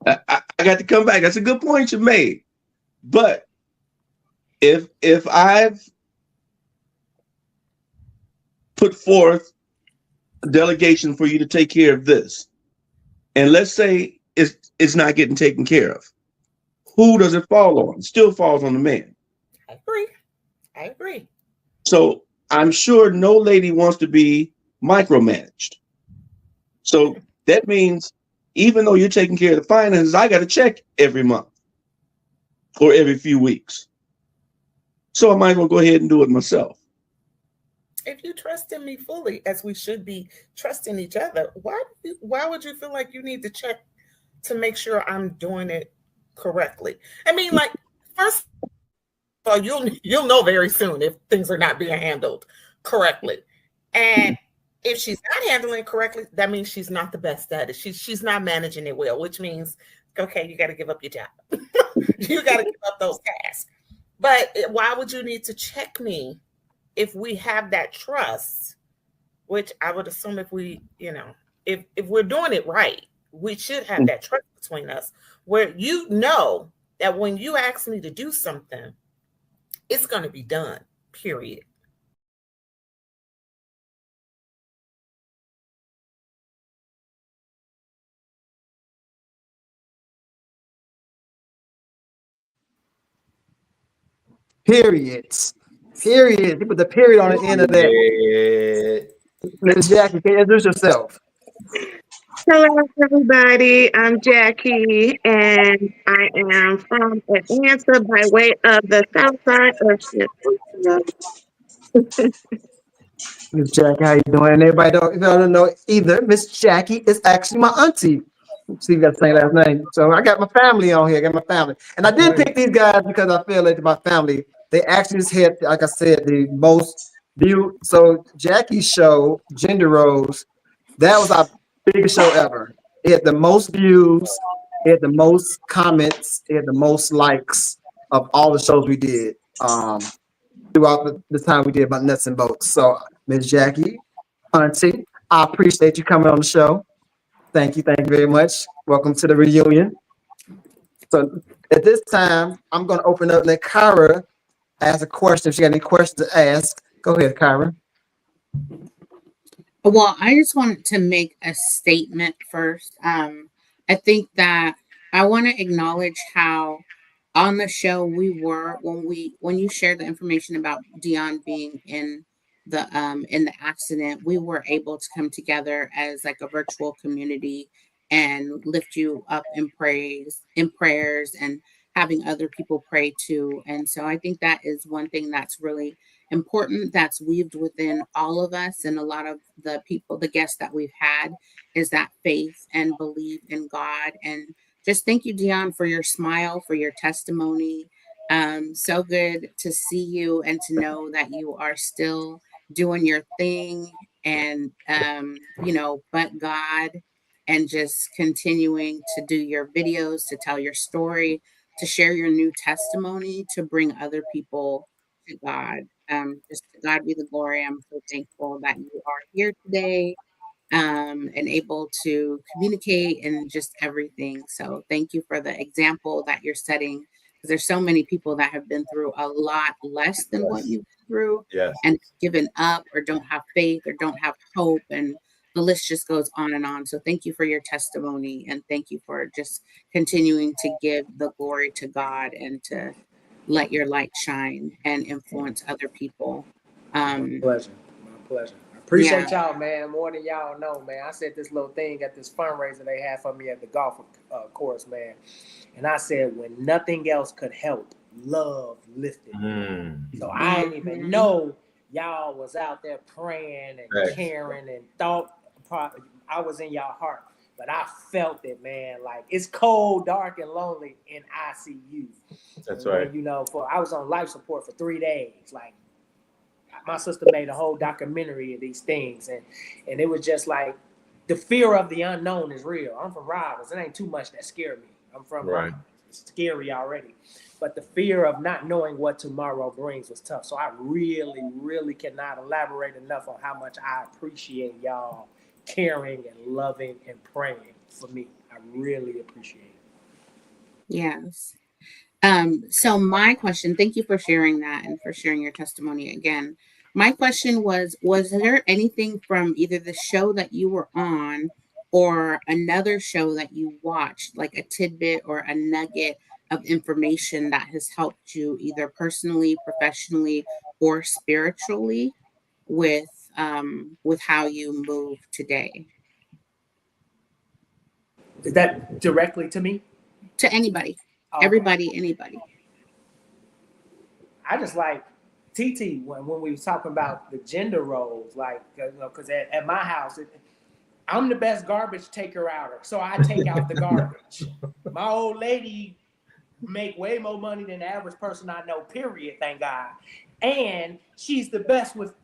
I got to come back. That's a good point you made. But if I've put forth a delegation for you to take care of this, and let's say it's not getting taken care of, who does it fall on? It still falls on the man. I agree. So I'm sure no lady wants to be micromanaged. So that means even though you're taking care of the finances, I got to check every month or every few weeks. So I might as well go ahead and do it myself. If you trust in me fully, as we should be trusting each other, why would you feel like you need to check to make sure I'm doing it correctly? I mean, like, first of all, you'll know very soon if things are not being handled correctly. And if she's not handling it correctly, that means she's not the best at it. She's not managing it well, which means, okay, you got to give up your job. You got to give up those tasks. But why would you need to check me if we have that trust? Which I would assume if we, if we're doing it right, we should have that trust between us where you know that when you ask me to do something, it's going to be done, period. Periods. Period. You put the period on the end of that. Miss Jackie, can you introduce yourself? Hello, everybody. I'm Jackie, and I am from Atlanta by way of the South Side of Chicago. Miss Jackie, how you doing? Everybody don't know either. Miss Jackie is actually my auntie. See, you got the same last name. So I got my family on here. I got my family. And I did pick these guys because I feel like my family, they actually just hit, like I said, the most viewed. So Jackie's show, Gender Roles, that was our biggest show ever. It had the most views, it had the most comments, it had the most likes of all the shows we did throughout the time we did about Nuts and Bolts. So Miss Jackie, auntie, I appreciate you coming on the show. Thank you very much. Welcome to the reunion. So at this time, I'm going to open up, let Kyra ask a question. If she got any questions to ask, go ahead, Kyra. Well, I just wanted to make a statement first. I think that I want to acknowledge how on the show we were when you shared the information about Dion being in the accident, we were able to come together as like a virtual community and lift you up in prayers and having other people pray too. And so I think that is one thing that's really important that's weaved within all of us and a lot of the people, the guests that we've had, is that faith and belief in God. And just thank you, Dion, for your smile, for your testimony. So good to see you and to know that you are still doing your thing and but God, and just continuing to do your videos, to tell your story, to share your new testimony, to bring other people to God. Just to God be the glory. I'm so thankful that you are here today and able to communicate and just everything. So thank you for the example that you're setting, because there's so many people that have been through a lot less than what you've been through and given up or don't have faith or don't have hope, and the list just goes on and on. So thank you for your testimony, and thank you for just continuing to give the glory to God and to let your light shine and influence other people. My pleasure. Appreciate y'all, man. More than y'all know, man. I said this little thing at this fundraiser they had for me at the golf course, man. And I said, when nothing else could help, love lifted me. So I didn't even know y'all was out there praying and caring and thought I was in y'all heart. But I felt it, man. Like, it's cold, dark, and lonely in ICU. That's right. I was on life support for 3 days. Like, my sister made a whole documentary of these things, and it was just like the fear of the unknown is real. I'm from Robbins. It ain't too much that scared me. I'm from Robbins. It's scary already. But the fear of not knowing what tomorrow brings was tough. So I really, really cannot elaborate enough on how much I appreciate y'all caring and loving and praying for me. I really appreciate it. Yes. So my question, thank you for sharing that and for sharing your testimony again. My question was there anything from either the show that you were on or another show that you watched, like a tidbit or a nugget of information that has helped you either personally, professionally, or spiritually with how you move today? Is that directly to me? To anybody. Okay. Everybody, anybody. I just like TT when we was talking about the gender roles, like, because at my house, I'm the best garbage taker outer, so I take out the garbage. My old lady make way more money than the average person I know, period, thank God. And she's the best with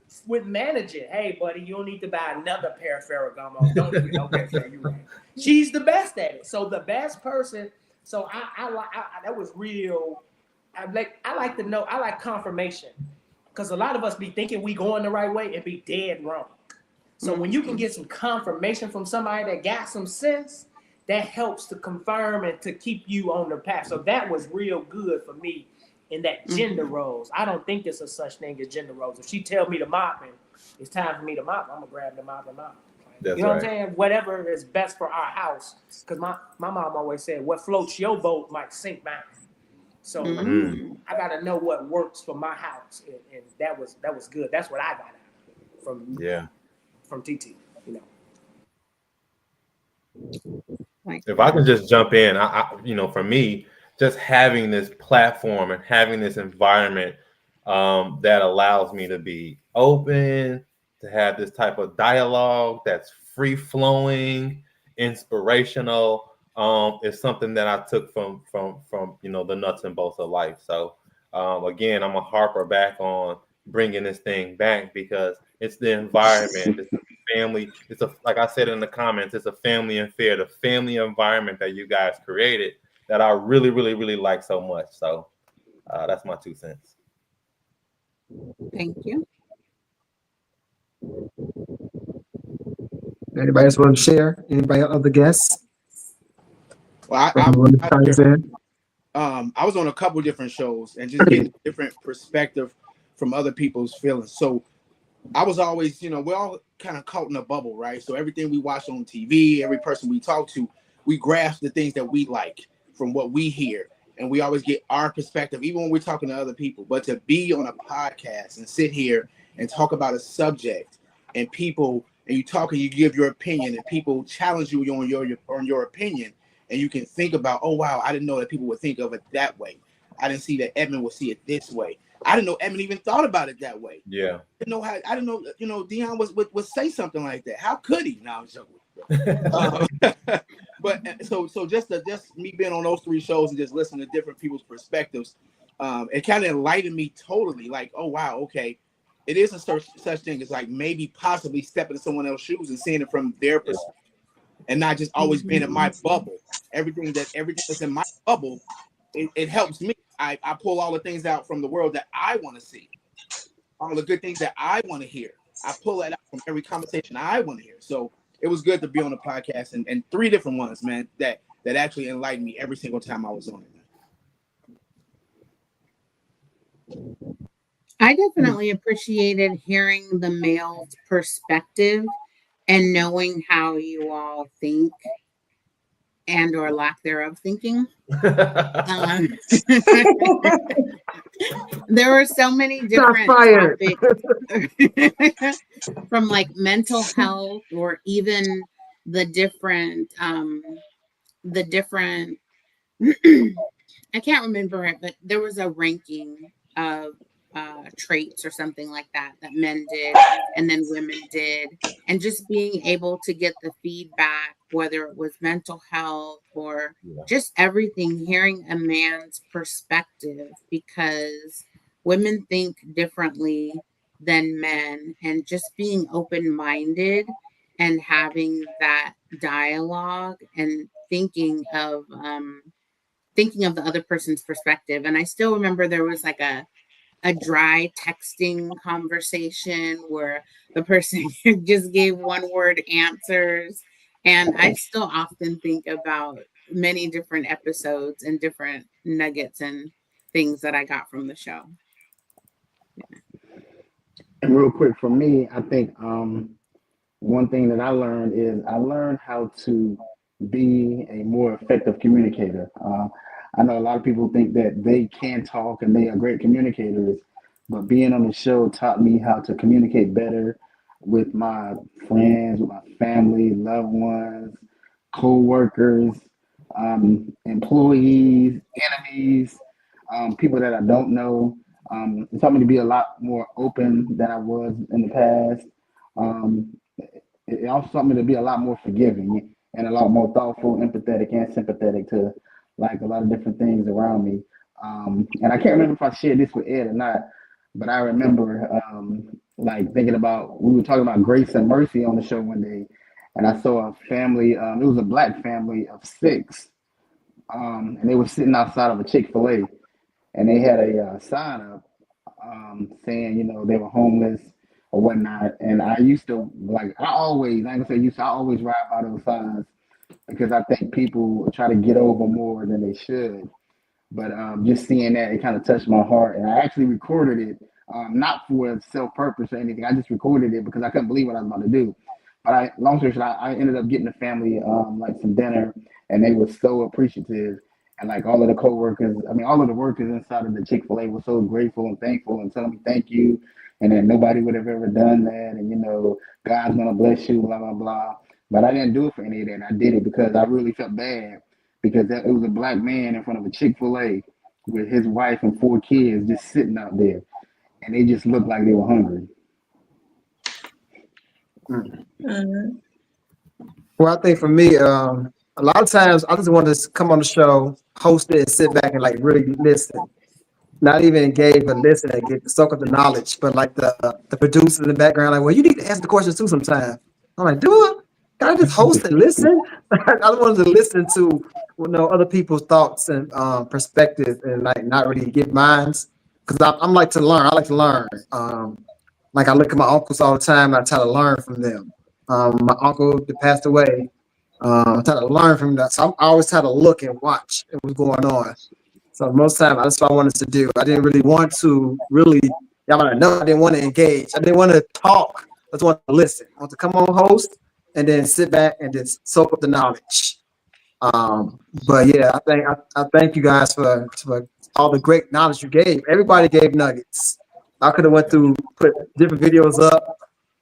managing. Hey, buddy, you don't need to buy another pair of Ferragamo. Don't do it. Okay, so you're right. She's the best at it. So the best person. So I that was real I like to know. I like confirmation, because a lot of us be thinking we going the right way and be dead wrong. So when you can get some confirmation from somebody that got some sense, that helps to confirm and to keep you on the path. So that was real good for me in that gender roles. I don't think there's a such thing as gender roles. If she tell me to mop and it's time for me to mop, I'm gonna grab the mop and mop. That's you know right. what I'm saying? Whatever is best for our house. Because my mom always said, what floats your boat might sink mine. So I gotta know what works for my house. And that was good. That's what I got out from TT, you know. If I can just jump in, I for me, just having this platform and having this environment that allows me to be open, to have this type of dialogue that's free flowing, inspirational, is something that I took from the nuts and bolts of life. So again, I'm a harper back on bringing this thing back because it's the environment, it's the family, like I said in the comments, it's a family affair, the family environment that you guys created that I really, really, really like so much. So that's my 2 cents. Thank you. Anybody else want to share? Anybody other guests? Well, I was on a couple different shows and just getting different perspective from other people's feelings. So I was always, we're all kind of caught in a bubble, right? So everything we watch on TV, every person we talk to, we grasp the things that we like from what we hear. And we always get our perspective, even when we're talking to other people. But to be on a podcast and sit here and talk about a subject and people, and you talk and you give your opinion and people challenge you on your opinion, and you can think about, oh, wow, I didn't know that people would think of it that way. I didn't see that Edmund would see it this way. I didn't know Edmund even thought about it that way. Yeah. I didn't know, Dion would say something like that. How could he? No, I'm joking. But so just me being on those 3 shows and just listening to different people's perspectives, it kind of enlightened me totally. Like, oh wow, okay, it is a such thing as like maybe possibly stepping in someone else's shoes and seeing it from their perspective, and not just always being in my bubble. Everything that's in my bubble, it helps me. I pull all the things out from the world that I want to see, all the good things that I want to hear. I pull that out from every conversation I want to hear. So it was good to be on the podcast and 3 different ones, man, that actually enlightened me every single time I was on it. I definitely appreciated hearing the male's perspective and knowing how you all think and or lack thereof thinking. There were so many different topics from like mental health or even the different I can't remember it, but there was a ranking of traits or something like that men did and then women did, and just being able to get the feedback, whether it was mental health or just everything, hearing a man's perspective, because women think differently than men, and just being open-minded and having that dialogue and thinking of the other person's perspective. And I still remember there was like a dry texting conversation where the person just gave 1-word answers. And I still often think about many different episodes and different nuggets and things that I got from the show. And real quick for me, I think one thing that I learned is I learned how to be a more effective communicator. I know a lot of people think that they can talk and they are great communicators, but being on the show taught me how to communicate better with my friends, with my family, loved ones, co-workers, employees, enemies, people that I don't know. It taught me to be a lot more open than I was in the past. It also taught me to be a lot more forgiving and a lot more thoughtful, empathetic, and sympathetic to like a lot of different things around me. And I can't remember if I shared this with Ed or not, but I remember like thinking about, we were talking about grace and mercy on the show one day, and I saw a family, it was a Black family of 6, and they were sitting outside of a Chick-fil-A. and they had a sign up saying, you know, they were homeless or whatnot. And I used to I ain't gonna say used to, I always ride by those signs because I think people try to get over more than they should. But just seeing that, it kind of touched my heart, and I actually recorded it, not for self-purpose or anything. I just recorded it because I couldn't believe what I was about to do. But long story short, I ended up getting the family like some dinner, and they were so appreciative. And like all of the coworkers, I mean, all of the workers inside of the Chick-fil-A were so grateful and thankful and telling me thank you, and that nobody would have ever done that, and you know, God's gonna bless you, blah blah blah. But I didn't do it for any of that. I did it because I really felt bad because it was a black man in front of a Chick-fil-A with his wife and 4 kids just sitting out there, and they just looked like they were hungry. Well, I think for me, a lot of times I just want to come on the show, host it, and sit back and like really listen. Not even engage, but listen and get soak up the knowledge. But like the producer in the background, like, well, you need to ask the questions too sometimes. I'm like, do it? Can I just host and listen? I wanted to listen to other people's thoughts and perspectives and like not really give minds because I'm like to learn. I like to learn. Like I look at my uncles all the time. And I try to learn from them. My uncle that passed away. I try to learn from that. So I always try to look and watch what's going on. So most time that's what I wanted to do. I didn't really want to y'all know I didn't want to engage. I didn't want to talk. I just want to listen. I want to come on host and then sit back and just soak up the knowledge. But yeah, I thank you guys for all the great knowledge you gave. Everybody gave nuggets. I could have went through, put different videos up,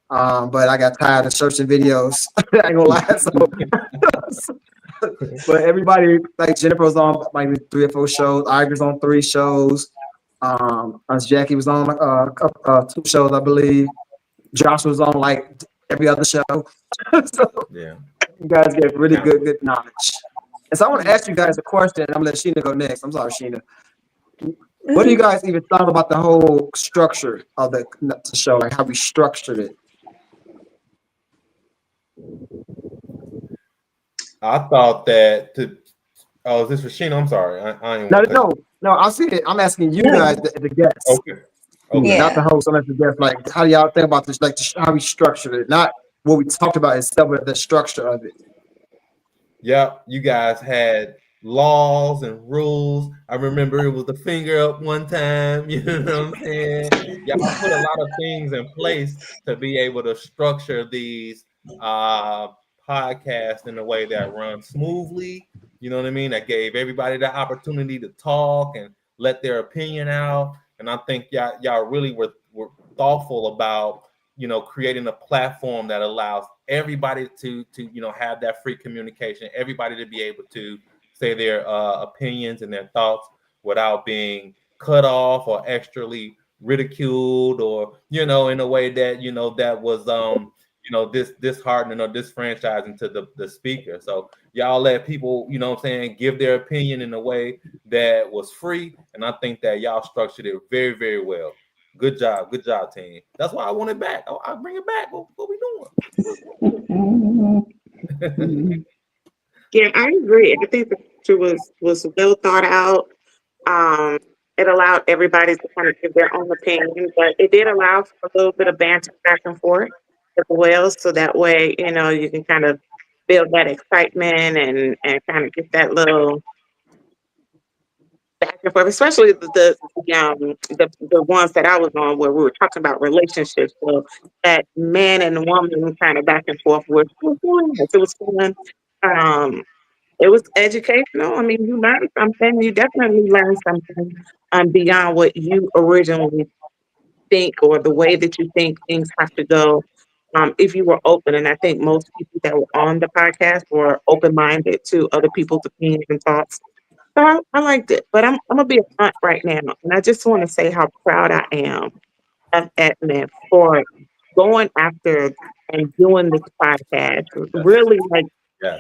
but I got tired of searching videos. I ain't gonna lie. But everybody, like Jennifer was on like 3 or 4 shows. Iger's on 3 shows. As Jackie was on 2 shows, I believe. Josh was on like every other show. So yeah, you guys get really good knowledge. And so I want to ask you guys a question. I'm gonna let Sheena go next. I'm sorry, Sheena. What do you guys even thought about the whole structure of the show, like how we structured it? I thought that is this for Sheena? I'm sorry. No, I'll see it. I'm asking you guys, the guests. Okay. Not the host, I'm asking the guests. Like, how do y'all think about this? Like, how we structured it? Not what we talked about itself, but the structure of it. Yeah, you guys had laws and rules. I remember it was the finger up one time. You know what I'm saying? Y'all put a lot of things in place to be able to structure these podcast in a way that runs smoothly, you know what I mean? That gave everybody the opportunity to talk and let their opinion out. And I think y'all really were thoughtful about, creating a platform that allows everybody to have that free communication, everybody to be able to say their opinions and their thoughts without being cut off or extrally ridiculed or, in a way that, that was disheartening or disfranchising to the speaker. So y'all let people, give their opinion in a way that was free. And I think that y'all structured it very, very well. Good job, team. That's why I want it back. I'll bring it back. What we doing? Yeah, I agree. I think the picture was well thought out. It allowed everybody to kind of give their own opinion, but it did allow for a little bit of banter back and forth as well. So that way, you can kind of build that excitement and kind of get that little back and forth, especially the ones that I was on where we were talking about relationships. So that man and woman kind of back and forth was it was fun. It was educational. I mean, you learned something. You definitely learned something beyond what you originally think or the way that you think things have to go. If you were open, and I think most people that were on the podcast were open-minded to other people's opinions and thoughts. So I liked it, but I'm gonna be a front right now, and I just want to say how proud I am of Edmund for going after and doing this podcast. Really, like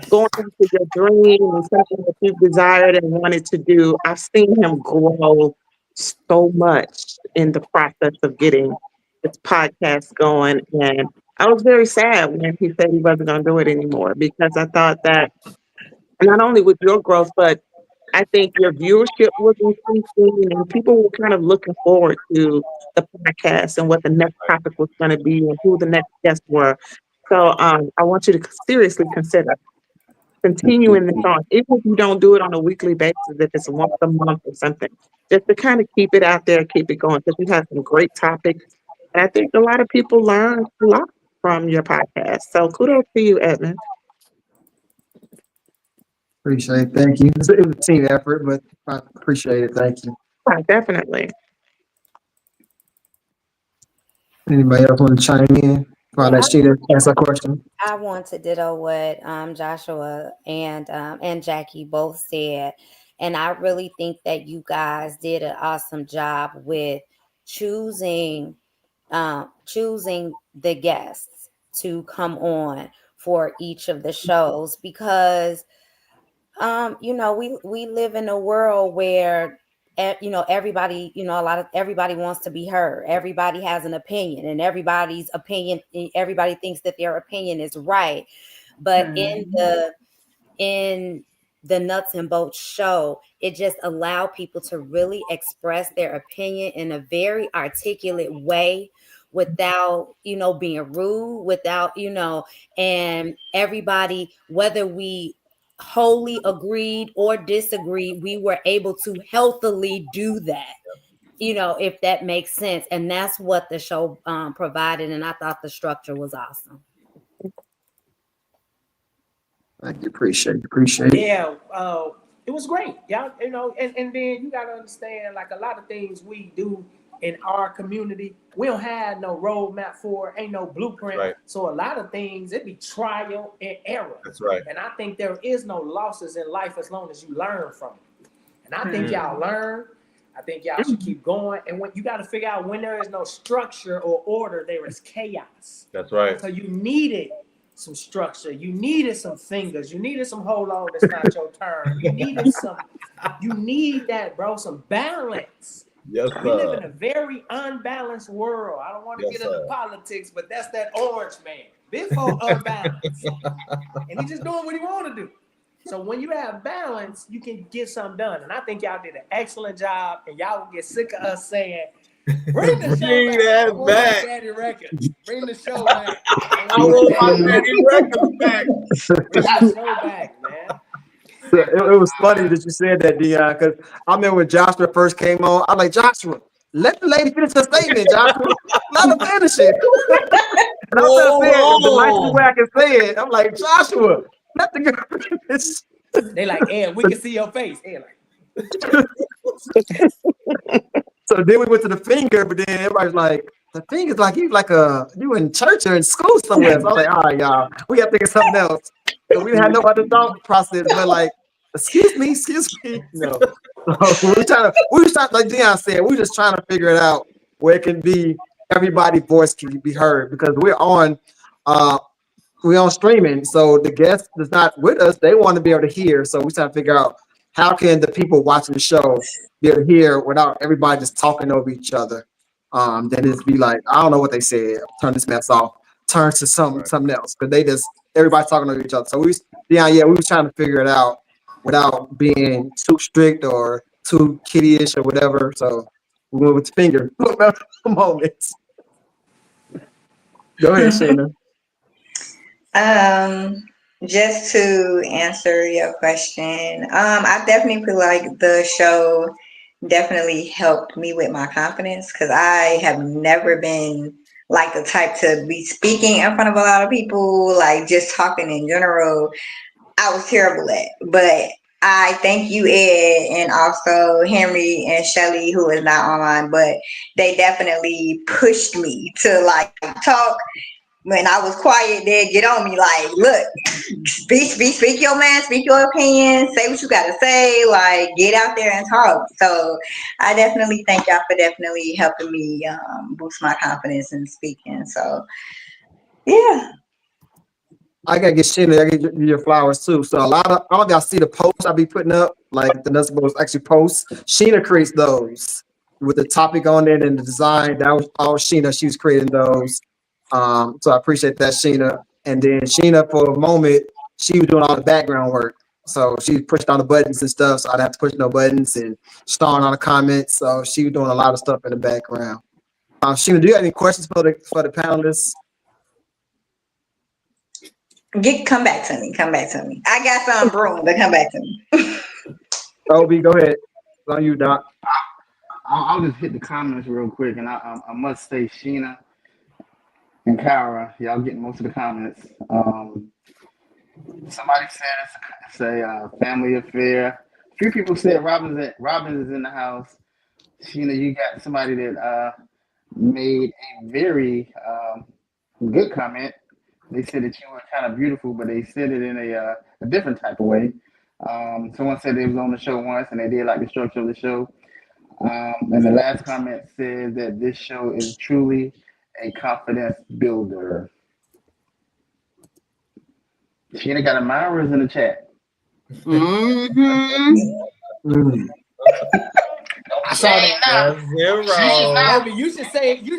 going after your dream and something that you desired and wanted to do. I've seen him grow so much in the process of getting this podcast going, and I was very sad when he said he wasn't going to do it anymore because I thought that not only with your growth, but I think your viewership was increasing and people were kind of looking forward to the podcast and what the next topic was going to be and who the next guests were. So I want you to seriously consider continuing this on, even if you don't do it on a weekly basis, if it's once a month or something, just to kind of keep it out there, keep it going, because you have some great topics. And I think a lot of people learn a lot from your podcast. So kudos to you, Edmund. Appreciate it. Thank you. It was a team effort, but I appreciate it. Thank you. Yeah, definitely. Anybody else want to chime in? While that Sheena answer a question. I want to ditto what Joshua and Jackie both said, and I really think that you guys did an awesome job with choosing the guests to come on for each of the shows, because we live in a world where everybody, everybody wants to be heard. Everybody has an opinion, and everybody thinks that their opinion is right. But in the Nuts and Bolts show, it just allowed people to really express their opinion in a very articulate way, without being rude, without and everybody, whether we wholly agreed or disagreed, we were able to healthily do that, if that makes sense. And that's what the show provided, and I thought the structure was awesome. Thank you. Appreciate it. Yeah, it was great. Yeah, and then you gotta understand, like, a lot of things we do in our community, we don't have no roadmap for, ain't no blueprint. Right. So a lot of things, it be trial and error. That's right. And I think there is no losses in life as long as you learn from it. And I think y'all learn. I think y'all should keep going. And when you got to figure out, when there is no structure or order, there is chaos. That's right. So you needed some structure. You needed some fingers. You needed some hold on, it's not your turn. You need that, bro, some balance. Yes, We live sir. in a very unbalanced world. I don't want to Yes, get into sir. politics, but that's that orange man. Before unbalanced. And he's just doing what he want to do. So when you have balance, you can get something done. And I think y'all did an excellent job, and y'all will get sick of us saying, bring the show Bring back. that I want back. my Daddy Records. Bring the show back. I want my Daddy Records back. Bring the show back, man. It was funny that you said that, Dion, because I remember when Joshua first came on, I'm like, Joshua, let the lady finish her statement, Joshua. Let her finish it. And I'm just saying, the nicest way I can say it, I'm like, Joshua, let the girl finish. They like, Ed, we can see your face. Ed, like, So then we went to the finger, but then everybody's like, the finger's like you in church or in school somewhere. So I was like, all right, y'all, we got to think of something else. So we didn't have no other thought process, but like, excuse me. No. So we was trying, like Dion said, we were just trying to figure it out where it can be, everybody's voice can be heard, because we're on streaming. So the guest that's not with us, they want to be able to hear. So we're trying to figure out, how can the people watching the show be able to hear without everybody just talking over each other? Then it'd be like, I don't know what they said. Turn this mess off. Turn to something else, because everybody's talking over each other. So we was trying to figure it out without being too strict or too kiddie-ish or whatever. So we went with the finger moments. Go ahead, Shayna. Just to answer your question, I definitely feel like the show definitely helped me with my confidence, because I have never been like the type to be speaking in front of a lot of people, like just talking in general. I was terrible at, but I thank you, Ed, and also Henry and Shelly, who is not online, but they definitely pushed me to like talk. When I was quiet, they'd get on me like, look, speak your man, speak your opinion, say what you got to say, like get out there and talk. So I definitely thank y'all for definitely helping me boost my confidence in speaking. So yeah. I gotta get Sheena, I gotta get your flowers too. So all of y'all see the posts I be putting up, like the Nuts and Bolts actually posts. Sheena creates those with the topic on it and the design. That was all Sheena. She was creating those. So I appreciate that, Sheena. And then Sheena, for a moment, she was doing all the background work. So she pushed on the buttons and stuff. So I'd have to push no buttons and starring on the comments. So she was doing a lot of stuff in the background. Sheena, do you have any questions for the panelists? Come back to me. I got some brewing, but come back to me. Obi, go ahead. It's on you, Doc. I'll just hit the comments real quick, and I must say, Sheena and Kara, y'all getting most of the comments. Somebody said it's a family affair. A few people said Robbins is in the house. Sheena, you got somebody that made a very good comment. They said that you were kind of beautiful, but they said it in a different type of way. Someone said they was on the show once and they did like the structure of the show. And the last comment said that this show is truly a confidence builder. Sheena got admirers in the chat. I saw that. Zero. Obi, you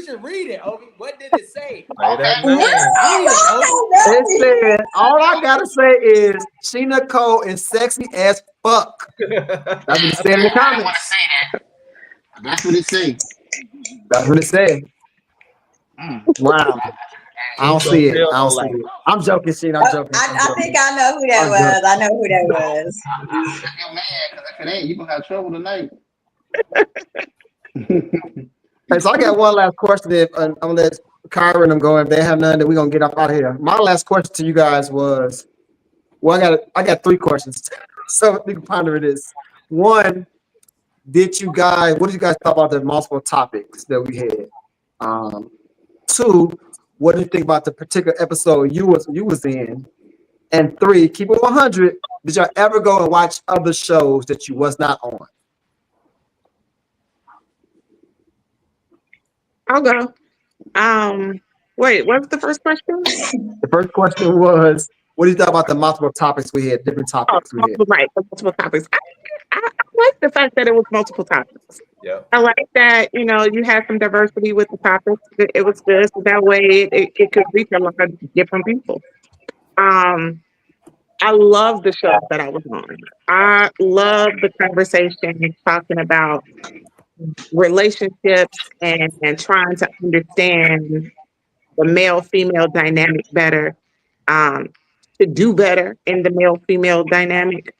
should read it, Obi. What did it say? It said, all I gotta say is Sheena Cole is sexy as fuck. That's what it said in the comments. That's what it said. That's what it said. Wow. I don't see it. I'm joking, Sheena. I'm joking. I think I know who that was. I know who that was. If you're mad, because if it ain't, you're gonna have trouble tonight. Hey, so I got one last question. I'm gonna let Kyra and them go. If they have none, then we're gonna get up out of here. My last question to you guys was, well, I got 3 questions. So we can ponder this. One, what did you guys thought about the multiple topics that we had? 2, what do you think about the particular episode you was in? And 3, keep it 100. Did y'all ever go and watch other shows that you was not on? I'll go. Wait, what was the first question? The first question was, what do you thought about the multiple topics we had, different topics we had? Right, multiple topics. I like the fact that it was multiple topics. Yeah. I like that, you had some diversity with the topics. It was good. So that way it could reach a lot of different people. I love the show that I was on. I love the conversation talking about relationships and trying to understand the male-female dynamic better, to do better in the male-female dynamic.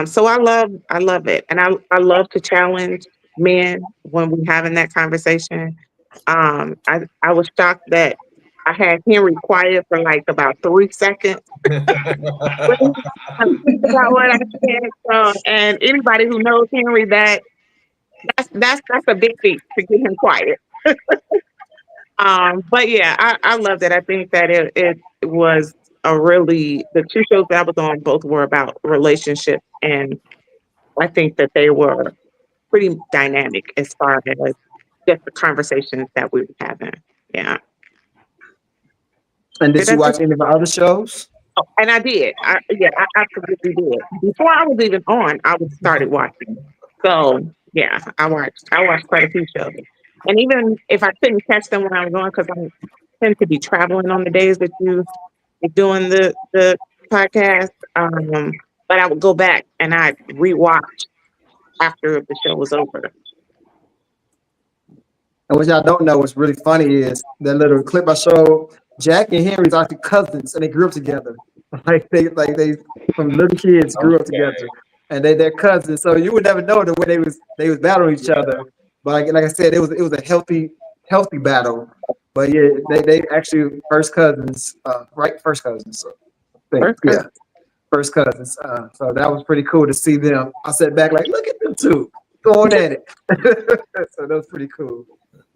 So I love it. And I love to challenge men when we're having that conversation. I was shocked that I had Henry quiet for like about 3 seconds. About what I said. So, and anybody who knows Henry, that's a big feat to get him quiet. But yeah, I loved it. I think that it was the 2 shows that I was on, both were about relationships, and I think that they were pretty dynamic as far as just the conversations that we were having. Yeah. And did you watch any of the other shows? Oh, and I did. I absolutely did. Before I was even on, I started watching. So yeah, I watched quite a few shows. And even if I couldn't catch them when I was on, because I tend to be traveling on the days that you're doing the podcast, but I would go back and I'd rewatch after the show was over. And what y'all don't know, what's really funny is that little clip I showed. Jack and Henry's actually cousins, and they grew up together. Like they from little kids grew up together, and they're cousins. So you would never know the way they was battling each other. But like I said, it was a healthy battle. But yeah, they actually first cousins, right? First cousins. So first cousins. So that was pretty cool to see them. I sat back like, look at them 2 going at it. So that was pretty cool.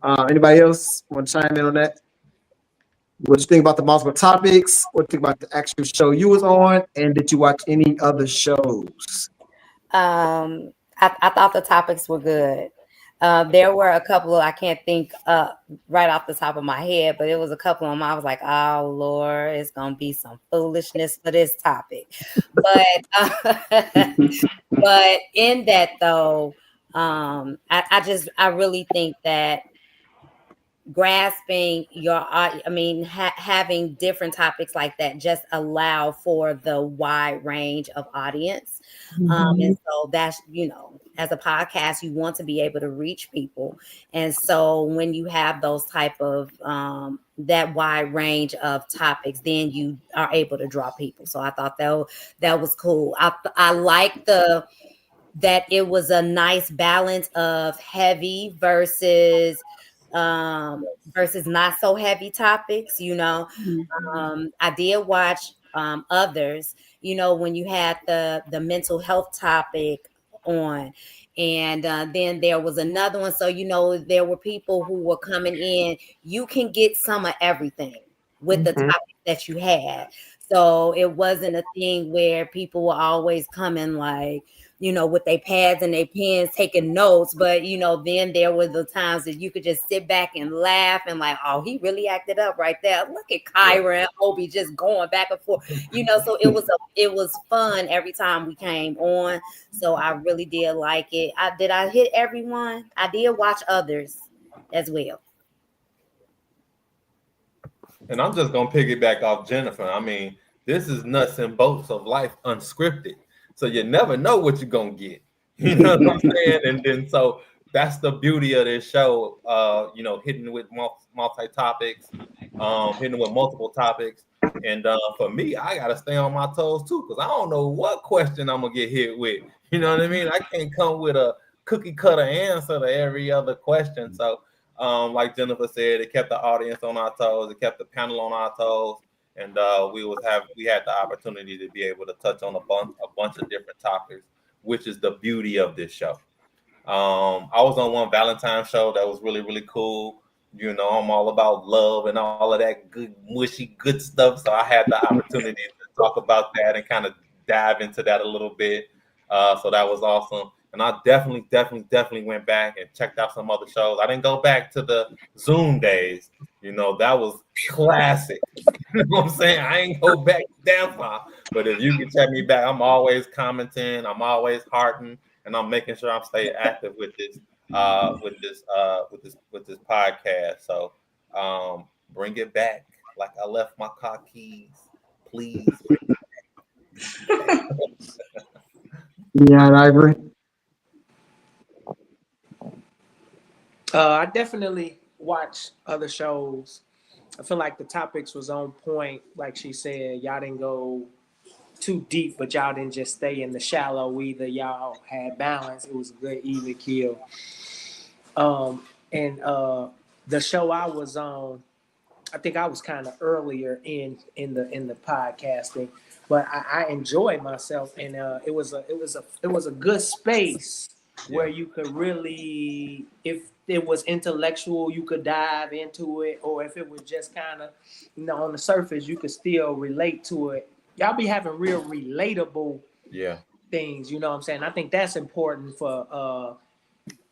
Anybody else want to chime in on that? What you think about the multiple topics? What do you think about the actual show you was on? And did you watch any other shows? I thought the topics were good. There were a couple I can't think right off the top of my head, but it was a couple of them I was like, oh Lord, it's gonna be some foolishness for this topic. But but in that though, I really think that grasping having different topics like that just allow for the wide range of audience. And so that's, as a podcast, you want to be able to reach people. And so when you have those type of that wide range of topics, then you are able to draw people. So I thought that was cool. I like that it was a nice balance of heavy versus not so heavy topics. I did watch others, when you had the mental health topic on, and then there was another one. So there were people who were coming in. You can get some of everything with the topic that you had. So it wasn't a thing where people were always coming like, with their pads and their pens taking notes. But, then there were the times that you could just sit back and laugh and like, oh, he really acted up right there. Look at Kyra and Obi just going back and forth, so it was fun every time we came on. So I really did like it. Did I hit everyone? I did watch others as well. And I'm just going to piggyback off Jennifer. I mean, this is nuts and bolts of life unscripted. So you never know what you're going to get. You know what I'm saying? And then so that's the beauty of this show, hitting with multi-topics, hitting with multiple topics. And for me, I got to stay on my toes too, because I don't know what question I'm going to get hit with. You know what I mean? I can't come with a cookie cutter answer to every other question. So like Jennifer said, it kept the audience on our toes. It kept the panel on our toes. And we had the opportunity to be able to touch on a bunch of different topics, which is the beauty of this show. I was on one Valentine's show that was really, really cool. I'm all about love and all of that good, mushy, good stuff. So I had the opportunity to talk about that and kind of dive into that a little bit. So that was awesome. And I definitely went back and checked out some other shows. I didn't go back to the Zoom days. That was classic. You know what I'm saying? I ain't go back damn far. But if you can check me back, I'm always commenting. I'm always hearting, and I'm making sure I'm staying active with this podcast. So bring it back like I left my car keys. Please. Yeah, I agree. I definitely watch other shows. I feel like the topics was on point. Like she said, y'all didn't go too deep, but y'all didn't just stay in the shallow either. Y'all had balance. It was a good even kill. And the show I was on, I think I was kind of earlier in the podcasting, but I enjoyed myself, and it was a good space where you could really, if it was intellectual, you could dive into it, or if it was just kind of, on the surface, you could still relate to it. Y'all be having real relatable things, you know what I'm saying? I think that's important for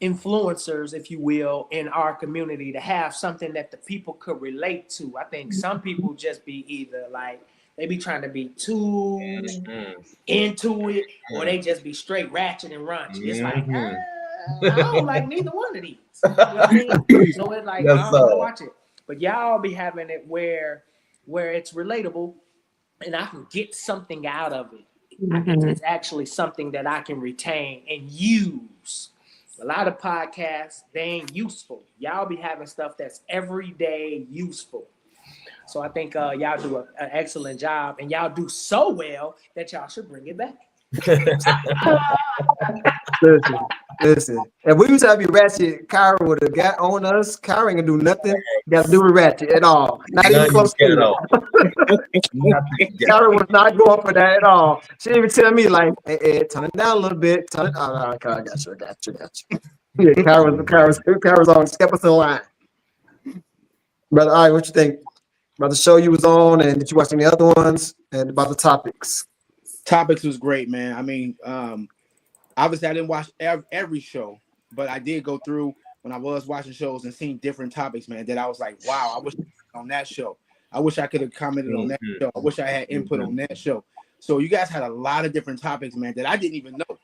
influencers, if you will, in our community, to have something that the people could relate to. I think some people just be either like, they be trying to be too into it, or they just be straight ratchet and raunchy. It's like, I don't like neither one of these. You know what I mean? So it's like, I don't want to watch it. But y'all be having it where it's relatable, and I can get something out of it. It's actually something that I can retain and use. A lot of podcasts, they ain't useful. Y'all be having stuff that's everyday useful. So I think y'all do an excellent job, and y'all do so well that y'all should bring it back. Listen. If we used to have you ratchet, Kyra would have got on us. Kyra ain't gonna do nothing got to do with ratchet at all. Not even close to it. Kyra was not going for that at all. She didn't even tell me like, hey, turn it down a little bit. Turn it. Oh, I got you. Yeah, Kyra's on. Step us in line, brother. All right, what you think about the show you was on, and did you watch any other ones, and about the topics? Topics was great, man. I mean, obviously I didn't watch every show, but I did go through when I was watching shows and seeing different topics, man, that I was like, wow, I wish I was on that show. I wish I could have commented on that show. I wish I had input on that show. So you guys had a lot of different topics, man, that I didn't even know.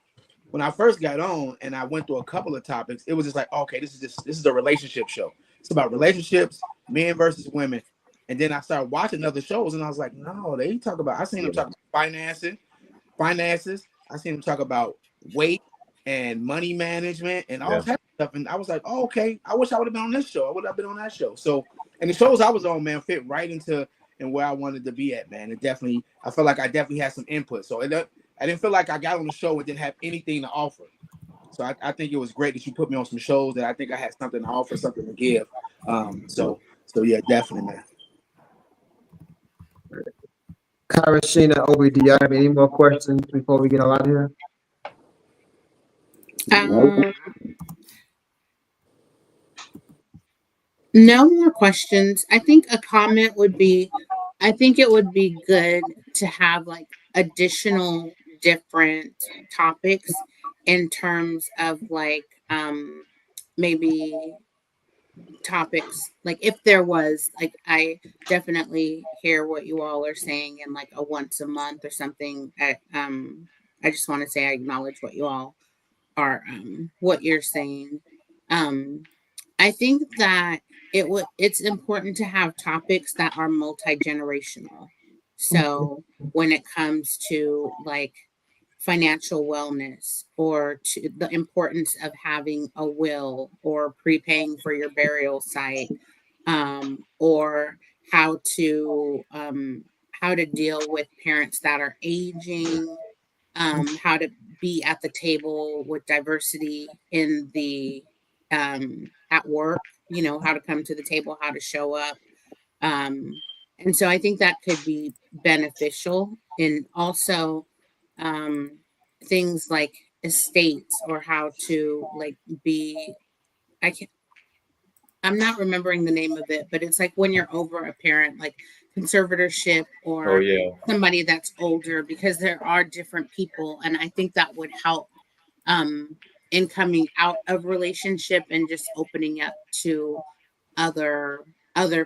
When I first got on and I went through a couple of topics, it was just like, okay, this is a relationship show. It's about relationships, men versus women. And then I started watching other shows, and I was like, no, they talk about. I seen them talk about finances. I seen them talk about weight and money management and all types of stuff. And I was like, oh, okay. I wish I would have been on this show. I would have been on that show. So, and the shows I was on, man, fit right into and where I wanted to be at, man. It definitely, I felt like I definitely had some input. So I didn't feel like I got on the show and didn't have anything to offer. So I think it was great that you put me on some shows that I think I had something to offer, something to give. So yeah, definitely, man. Kyra, Sheena, Obi, do y'all have any more questions before we get out of here? No more questions. I think a comment would be, I think it would be good to have like additional different topics in terms of like maybe topics, like if there was, like I definitely hear what you all are saying in like a once a month or something. I just want to say I acknowledge what you all are what you're saying. I think that it's important to have topics that are multi-generational. So when it comes to like financial wellness, or to the importance of having a will or prepaying for your burial site, or how to deal with parents that are aging, how to be at the table with diversity in the at work, you know, how to come to the table, how to show up. And so I think that could be beneficial. And also things like estates, or how to like be, I'm not remembering the name of it, but it's like when you're over a parent, like conservatorship, or somebody that's older, because there are different people. And I think that would help in coming out of relationship and just opening up to other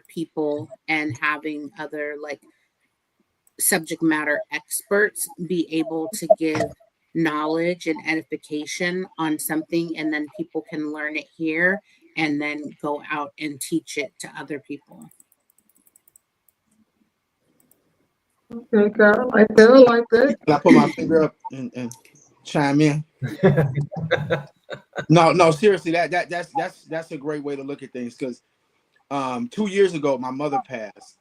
people, and having other like subject matter experts be able to give knowledge and edification on something, and then people can learn it here and then go out and teach it to other people. Okay, Kyle, I like that. I put my finger up and chime in. No, seriously, that's a great way to look at things, because 2 years ago my mother passed,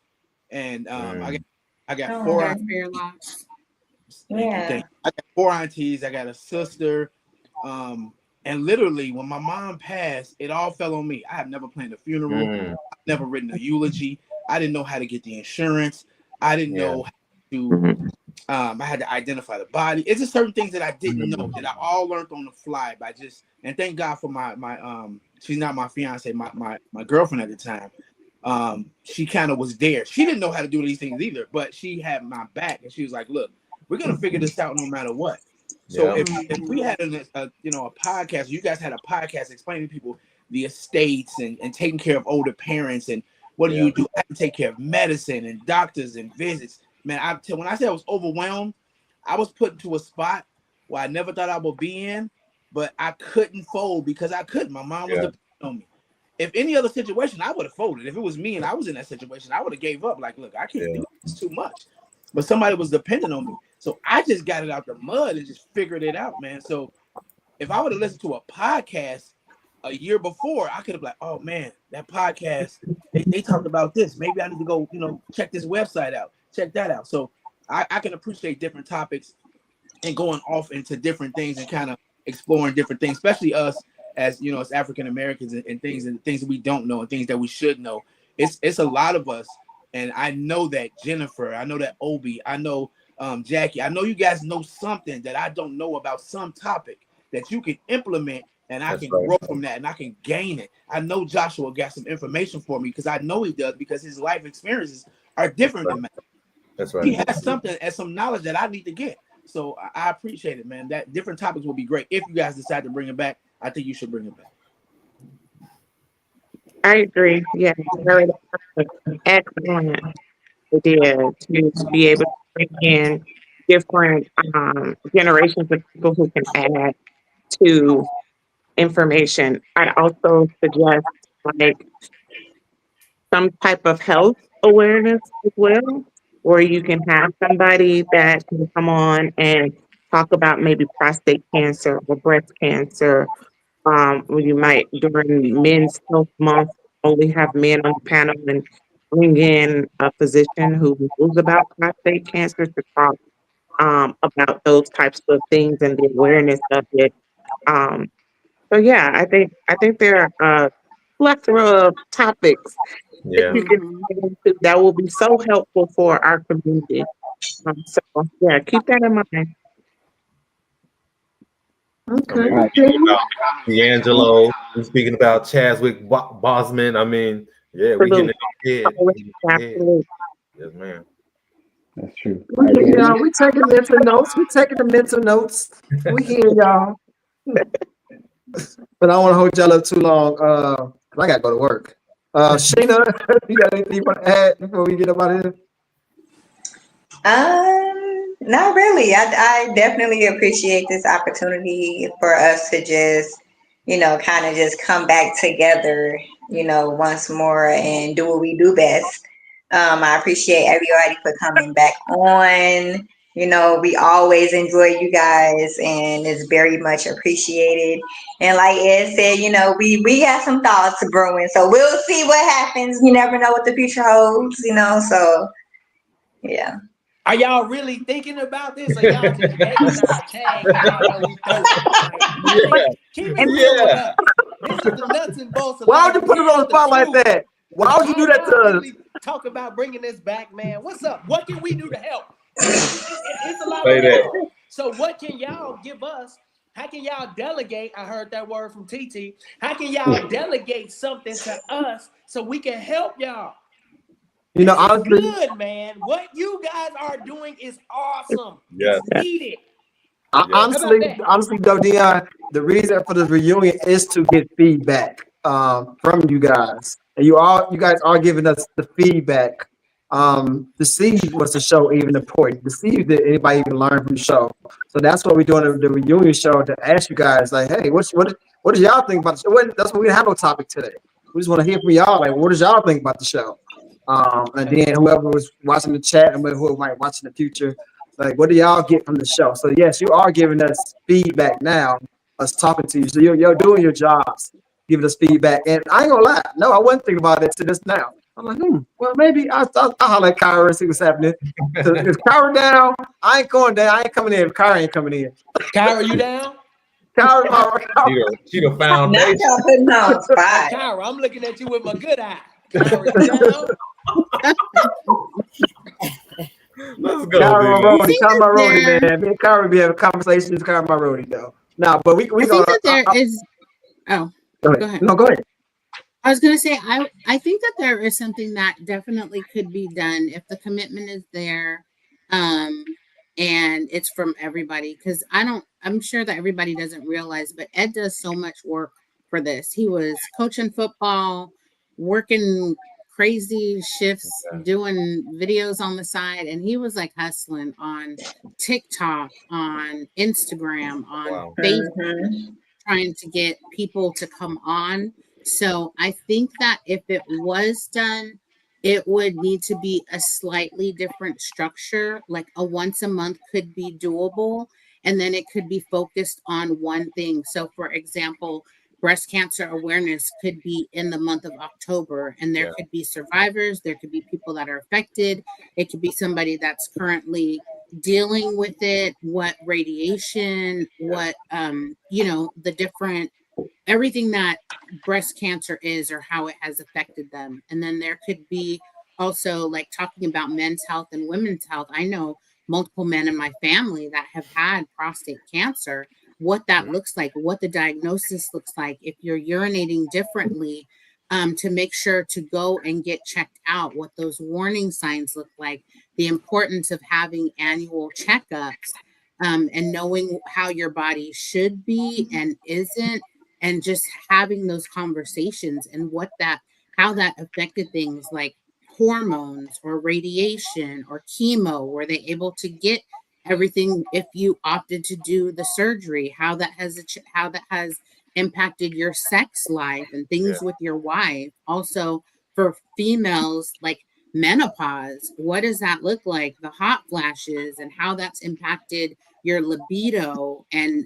and I got four. I got 4 aunties. I got a sister, and literally when my mom passed, it all fell on me. I have never planned a funeral. I've never written a eulogy. I didn't know how to get the insurance. I didn't know how to. I had to identify the body. It's just certain things that I didn't know, that I all learned on the fly by just. And thank God for my she's not my fiance, my girlfriend at the time. She kind of was there. She didn't know how to do these things either, but she had my back, and she was like, "Look, we're gonna figure this out no matter what." So if we had a podcast, you guys had a podcast explaining to people the estates and taking care of older parents, and what do you do? I have to take care of medicine and doctors and visits. Man, when I said I was overwhelmed, I was put into a spot where I never thought I would be in, but I couldn't fold because I couldn't. My mom was depending on me. If any other situation, I would have folded. If it was me and I was in that situation, I would have gave up. Like, look, I can't do it. It's too much. But somebody was dependent on me. So I just got it out the mud and just figured it out, man. So if I would have listened to a podcast a year before, I could have been like, oh man, that podcast, they talked about this. Maybe I need to go, check this website out, check that out. So I can appreciate different topics and going off into different things and kind of exploring different things, especially us as as African Americans, and things that we don't know and things that we should know. It's a lot of us, and I know that Jennifer, I know that Obi, I know Jackie, I know you guys know something that I don't know about some topic that you can implement, and I can grow from that, and I can gain it. I know Joshua got some information for me, because I know he does, because his life experiences are different than mine. That's right. He has something and some knowledge that I need to get. So I appreciate it, man. That different topics will be great. If you guys decide to bring it back, I think you should bring it back. I agree. Yeah, very excellent idea to be able to bring in different generations of people who can add to information. I'd also suggest like some type of health awareness as well, where you can have somebody that can come on and talk about maybe prostate cancer or breast cancer. Where you might during Men's Health Month only have men on the panel and bring in a physician who knows about prostate cancer to talk about those types of things and the awareness of it. Um, so yeah, I think there are a plethora of topics that Yeah. you can get into that will be so helpful for our community. So yeah, keep that in mind. I mean, Okay. we're speaking about D'Angelo. We're speaking about Chadwick Boseman. I mean, yeah, we getting it on the head. Absolutely. Yes, ma'am. That's true. We hear y'all. We taking mental notes. We taking the mental notes. We hear y'all. But I don't want to hold y'all up too long. 'Cause I gotta go to work. Sheena, you got anything you want to add before we get up out of here? Not really. I definitely appreciate this opportunity for us to just, kind of just come back together, once more and do what we do best. I appreciate everybody for coming back on. We always enjoy you guys and it's very much appreciated. And like Ed said, we got some thoughts brewing. So we'll see what happens. You never know what the future holds, so yeah. Are y'all really thinking about this, or y'all just making our tag? Y'all know we thirsty. Like, keep it real with us. This is the nuts and bolts. Of Why would you life. put us on the spot like that? Why would you do that to us? Really talk about bringing this back, man. What's up? What can we do to help? It's a lot Say of that. help. So what can y'all give us? How can y'all delegate? I heard that word from TT. How can y'all delegate something to us so we can help y'all? Honestly, Good, man. What you guys are doing is awesome. Yes. It's needed. Honestly, though, Dion, the reason for this reunion is to get feedback from you guys, and you guys are giving us the feedback to see was the show even important, to see if anybody even learned from the show. So that's what we're doing the reunion show, to ask you guys, like, hey, what does y'all think about the show? That's why we didn't have no topic today. We just want to hear from y'all, like, what does y'all think about the show? And then whoever was watching the chat and whoever might watch in the future, like, what do y'all get from the show? So yes, you are giving us feedback now, us talking to you. So you're doing your jobs, giving us feedback. And I ain't gonna lie, no, I wasn't thinking about it to this now. I'm like, well, maybe I'll holler at Kyra and see what's happening. If Kyra down, I ain't going down. I ain't coming in if Kyra ain't coming in. Kyra, you down? Kyra, she the foundation. Kyra, I'm looking at you with my good eye. Kyra, you down? Let's go, Kyra dude. Maroni, Kyra Maroni, man. Me and Kyra be having conversations. Kyra Maroni, though. Nah, but we I think gonna. that there is. Oh, Go go ahead. No, go ahead. I was going to say, I think that there is something that definitely could be done if the commitment is there, and it's from everybody. Because I'm sure that everybody doesn't realize, but Ed does so much work for this. He was coaching football, working crazy shifts, doing videos on the side, and he was like hustling on TikTok, on Instagram, on Facebook, trying to get people to come on. So I think that if it was done, it would need to be a slightly different structure. Like a once a month could be doable, and then it could be focused on one thing. So for example, breast cancer awareness could be in the month of October, and there could be survivors, there could be people that are affected, it could be somebody that's currently dealing with it, what radiation, what the different everything that breast cancer is or how it has affected them. And then there could be also like talking about men's health and women's health. I know multiple men in my family that have had prostate cancer, what that looks like, what the diagnosis looks like, if you're urinating differently, to make sure to go and get checked out, what those warning signs look like, the importance of having annual checkups, and knowing how your body should be and isn't, and just having those conversations and how that affected things like hormones or radiation or chemo. Were they able to get everything if you opted to do the surgery? How that has impacted your sex life and things with your wife. Also, for females, like menopause, what does that look like? The hot flashes and how that's impacted your libido, and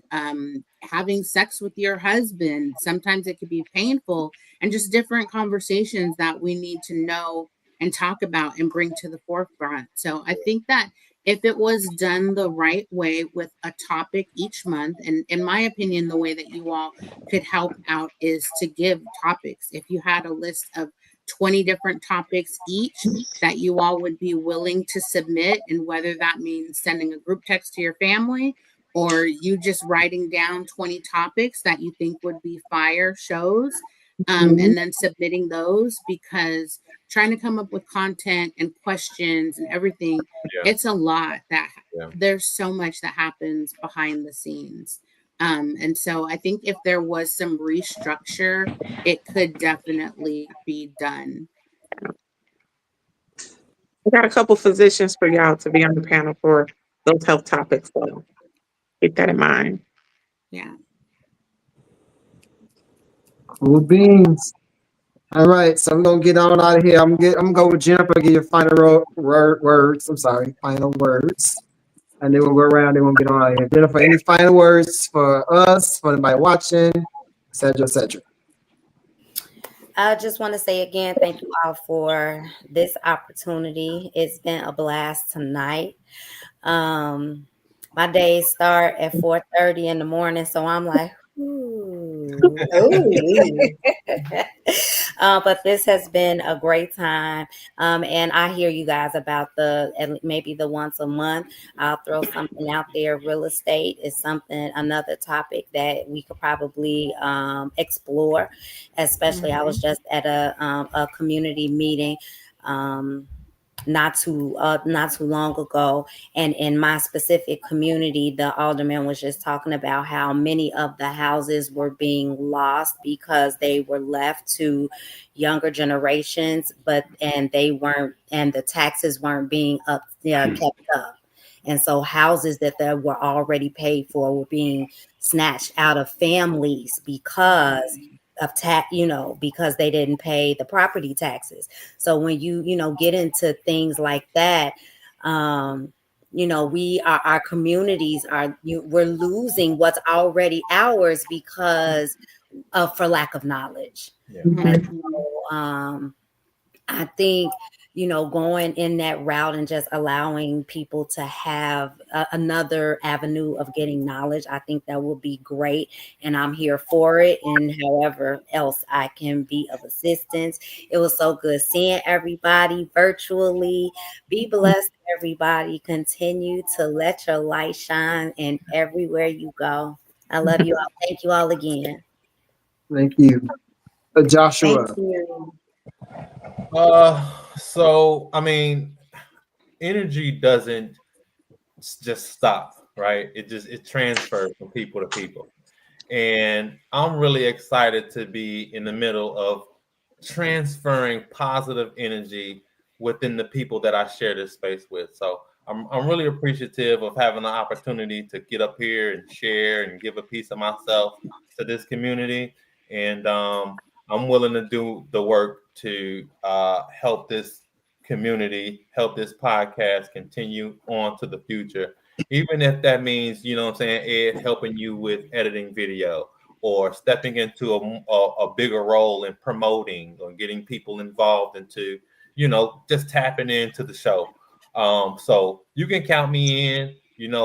having sex with your husband. Sometimes it could be painful, and just different conversations that we need to know and talk about and bring to the forefront. So I think that if it was done the right way with a topic each month, and in my opinion, the way that you all could help out is to give topics. If you had a list of 20 different topics each that you all would be willing to submit, and whether that means sending a group text to your family or you just writing down 20 topics that you think would be fire shows, and then submitting those, because trying to come up with content and questions and everything, it's a lot. That there's so much that happens behind the scenes. And so I think if there was some restructure, it could definitely be done. We got a couple physicians for y'all to be on the panel for those health topics, so keep that in mind. Yeah. Cool beans. All right, so I'm gonna get on out of here. I'm gonna go with Jennifer, give you final words. I'm sorry, final words. And then we'll go around and we'll get on out of here. Jennifer, any final words for us, for anybody watching, et cetera, et cetera? I just want to say again, thank you all for this opportunity. It's been a blast tonight. My days start at 4:30 in the morning, so I'm like, but this has been a great time. And I hear you guys about maybe the once a month. I'll throw something out there. Real estate is another topic that we could probably explore, especially I was just at a community meeting not too long ago, and in my specific community, the alderman was just talking about how many of the houses were being lost because they were left to younger generations, and the taxes weren't being kept up, and so houses that were already paid for were being snatched out of families because of because they didn't pay the property taxes. So when you get into things like that, our communities we're losing what's already ours because for lack of knowledge. And so, I think going in that route and just allowing people to have another avenue of getting knowledge, I think that will be great, and I'm here for it. And however else I can be of assistance. It was so good seeing everybody virtually. Be blessed, everybody. Continue to let your light shine in everywhere you go. I love you all. Thank you all again. Thank you. Joshua. Thank you. So I mean, energy doesn't just stop, right? It transfers from people to people. And I'm really excited to be in the middle of transferring positive energy within the people that I share this space with. So I'm really appreciative of having the opportunity to get up here and share and give a piece of myself to this community. And I'm willing to do the work to help this community, help this podcast continue on to the future. Even if that means, Ed, helping you with editing video or stepping into a bigger role in promoting or getting people involved into, just tapping into the show. So you can count me in,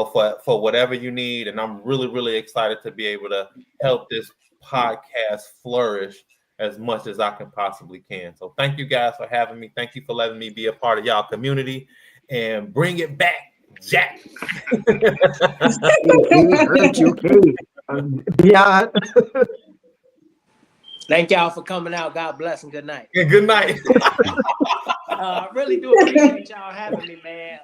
for whatever you need. And I'm really, really excited to be able to help this podcast flourish as much as I can possibly can. So thank you guys for having me. Thank you for letting me be a part of y'all community, and bring it back, Jack. Yeah. Thank y'all for coming out. God bless and good night. And good night. Really do appreciate y'all having me, man.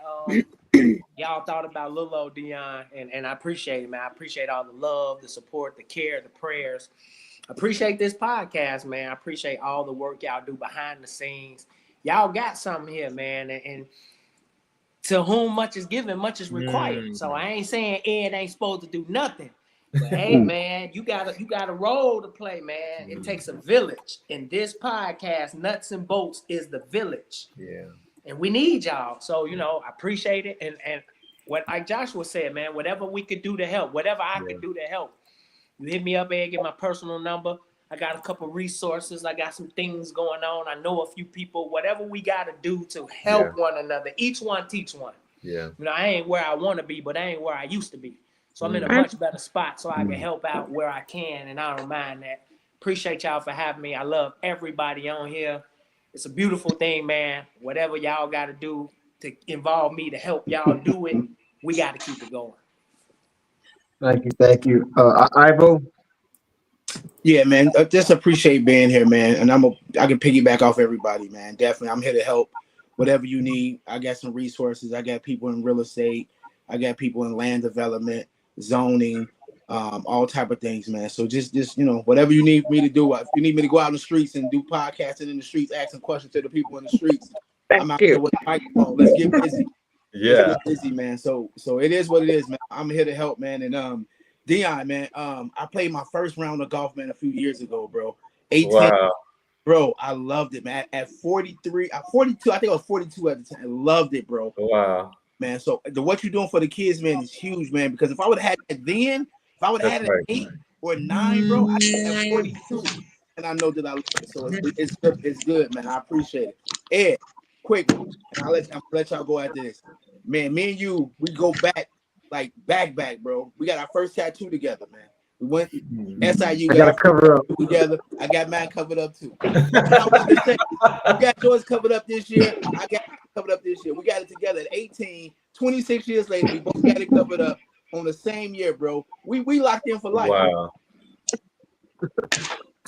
Y'all thought about little old Dion, and I appreciate it, man. I appreciate all the love, the support, the care, the prayers. I appreciate this podcast, man. I appreciate all the work y'all do behind the scenes. Y'all got something here, man. And to whom much is given, much is required. So I ain't saying Ed ain't supposed to do nothing. But hey, man, you got a role to play, man. It takes a village. And this podcast, Nuts and Bolts, is the village. Yeah. And we need y'all. So, you know, I appreciate it. And what like Joshua said, man, whatever we could do to help, whatever I could do to help. You hit me up, Ed, get my personal number. I got a couple resources. I got some things going on. I know a few people. Whatever we got to do to help one another. Each one teach one. Yeah. You know, I ain't where I want to be, but I ain't where I used to be. So I'm in a much better spot so I can help out where I can, and I don't mind that. Appreciate y'all for having me. I love everybody on here. It's a beautiful thing, man. Whatever y'all got to do to involve me to help y'all do it, we got to keep it going. Thank you. Ivo? Yeah, man. Just appreciate being here, man. And I can piggyback off everybody, man. Definitely, I'm here to help. Whatever you need, I got some resources. I got people in real estate. I got people in land development, zoning, all type of things, man. So just you know, whatever you need me to do. If you need me to go out in the streets and do podcasting in the streets, asking questions to the people in the streets, I'm out here with the microphone. Let's get busy. Yeah, let's get busy, man. So it is what it is, man. I'm here to help, man. And Dion, man, I played my first round of golf, man, a few years ago, bro. 18. Wow. Bro, I loved it, man. At 43, at 42, I think I was 42 at the time. I loved it, bro. Wow. Man, so what you're doing for the kids, man, is huge, man. Because if I would have had it then, if I would have had it at 8 or 9, bro, I'd have 42. And I know that I love it. So it's good, man. I appreciate it. Ed, quick, and I'll let y'all go after this. Man, me and you, we go back, like back, bro. We got our first tattoo together, man. We went SIU. I got to cover up together. I got mine covered up too. You got yours covered up this year. I got mine covered up this year. We got it together at 18. 26 years later, we both got it covered up on the same year, bro. We locked in for life. Wow.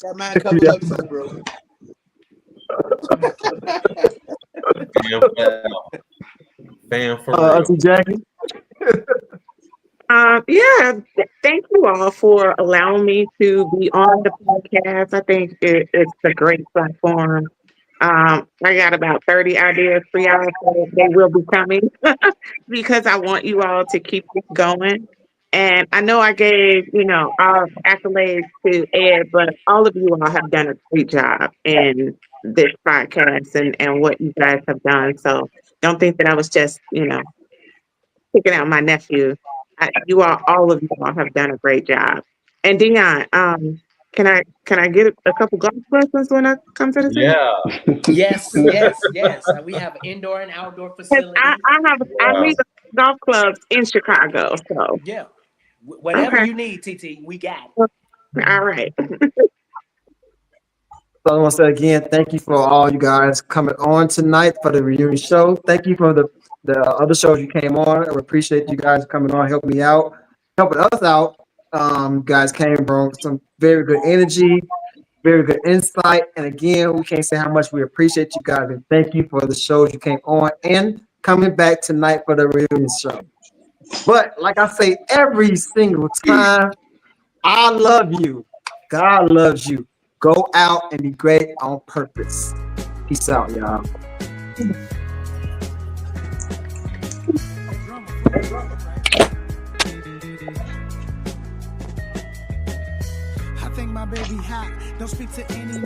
Got mine covered up too, bro. Fan for real. Auntie Jackie? Yeah, thank you all for allowing me to be on the podcast. I think it's a great platform. I got about 30 ideas for y'all, so they will be coming because I want you all to keep this going. And I know I gave, all accolades to Ed, but all of you all have done a great job in this podcast and what you guys have done. So don't think that I was just, picking out my nephew. All of you all have done a great job. And Dion, can I get a couple golf lessons when I come to the team? Yeah. Yes. We have an indoor and outdoor facility. I need golf clubs in Chicago. So yeah, whatever you need, TT, we got it. All right. So I want to say again, thank you for all you guys coming on tonight for the reunion show. Thank you for the other shows you came on. I appreciate you guys coming on, helping me out, helping us out. You guys came from some very good energy, very good insight. And again, we can't say how much we appreciate you guys. And thank you for the shows you came on and coming back tonight for the reunion show. But like I say every single time, I love you. God loves you. Go out and be great on purpose. Peace out, y'all. I think my baby hot. Don't speak to any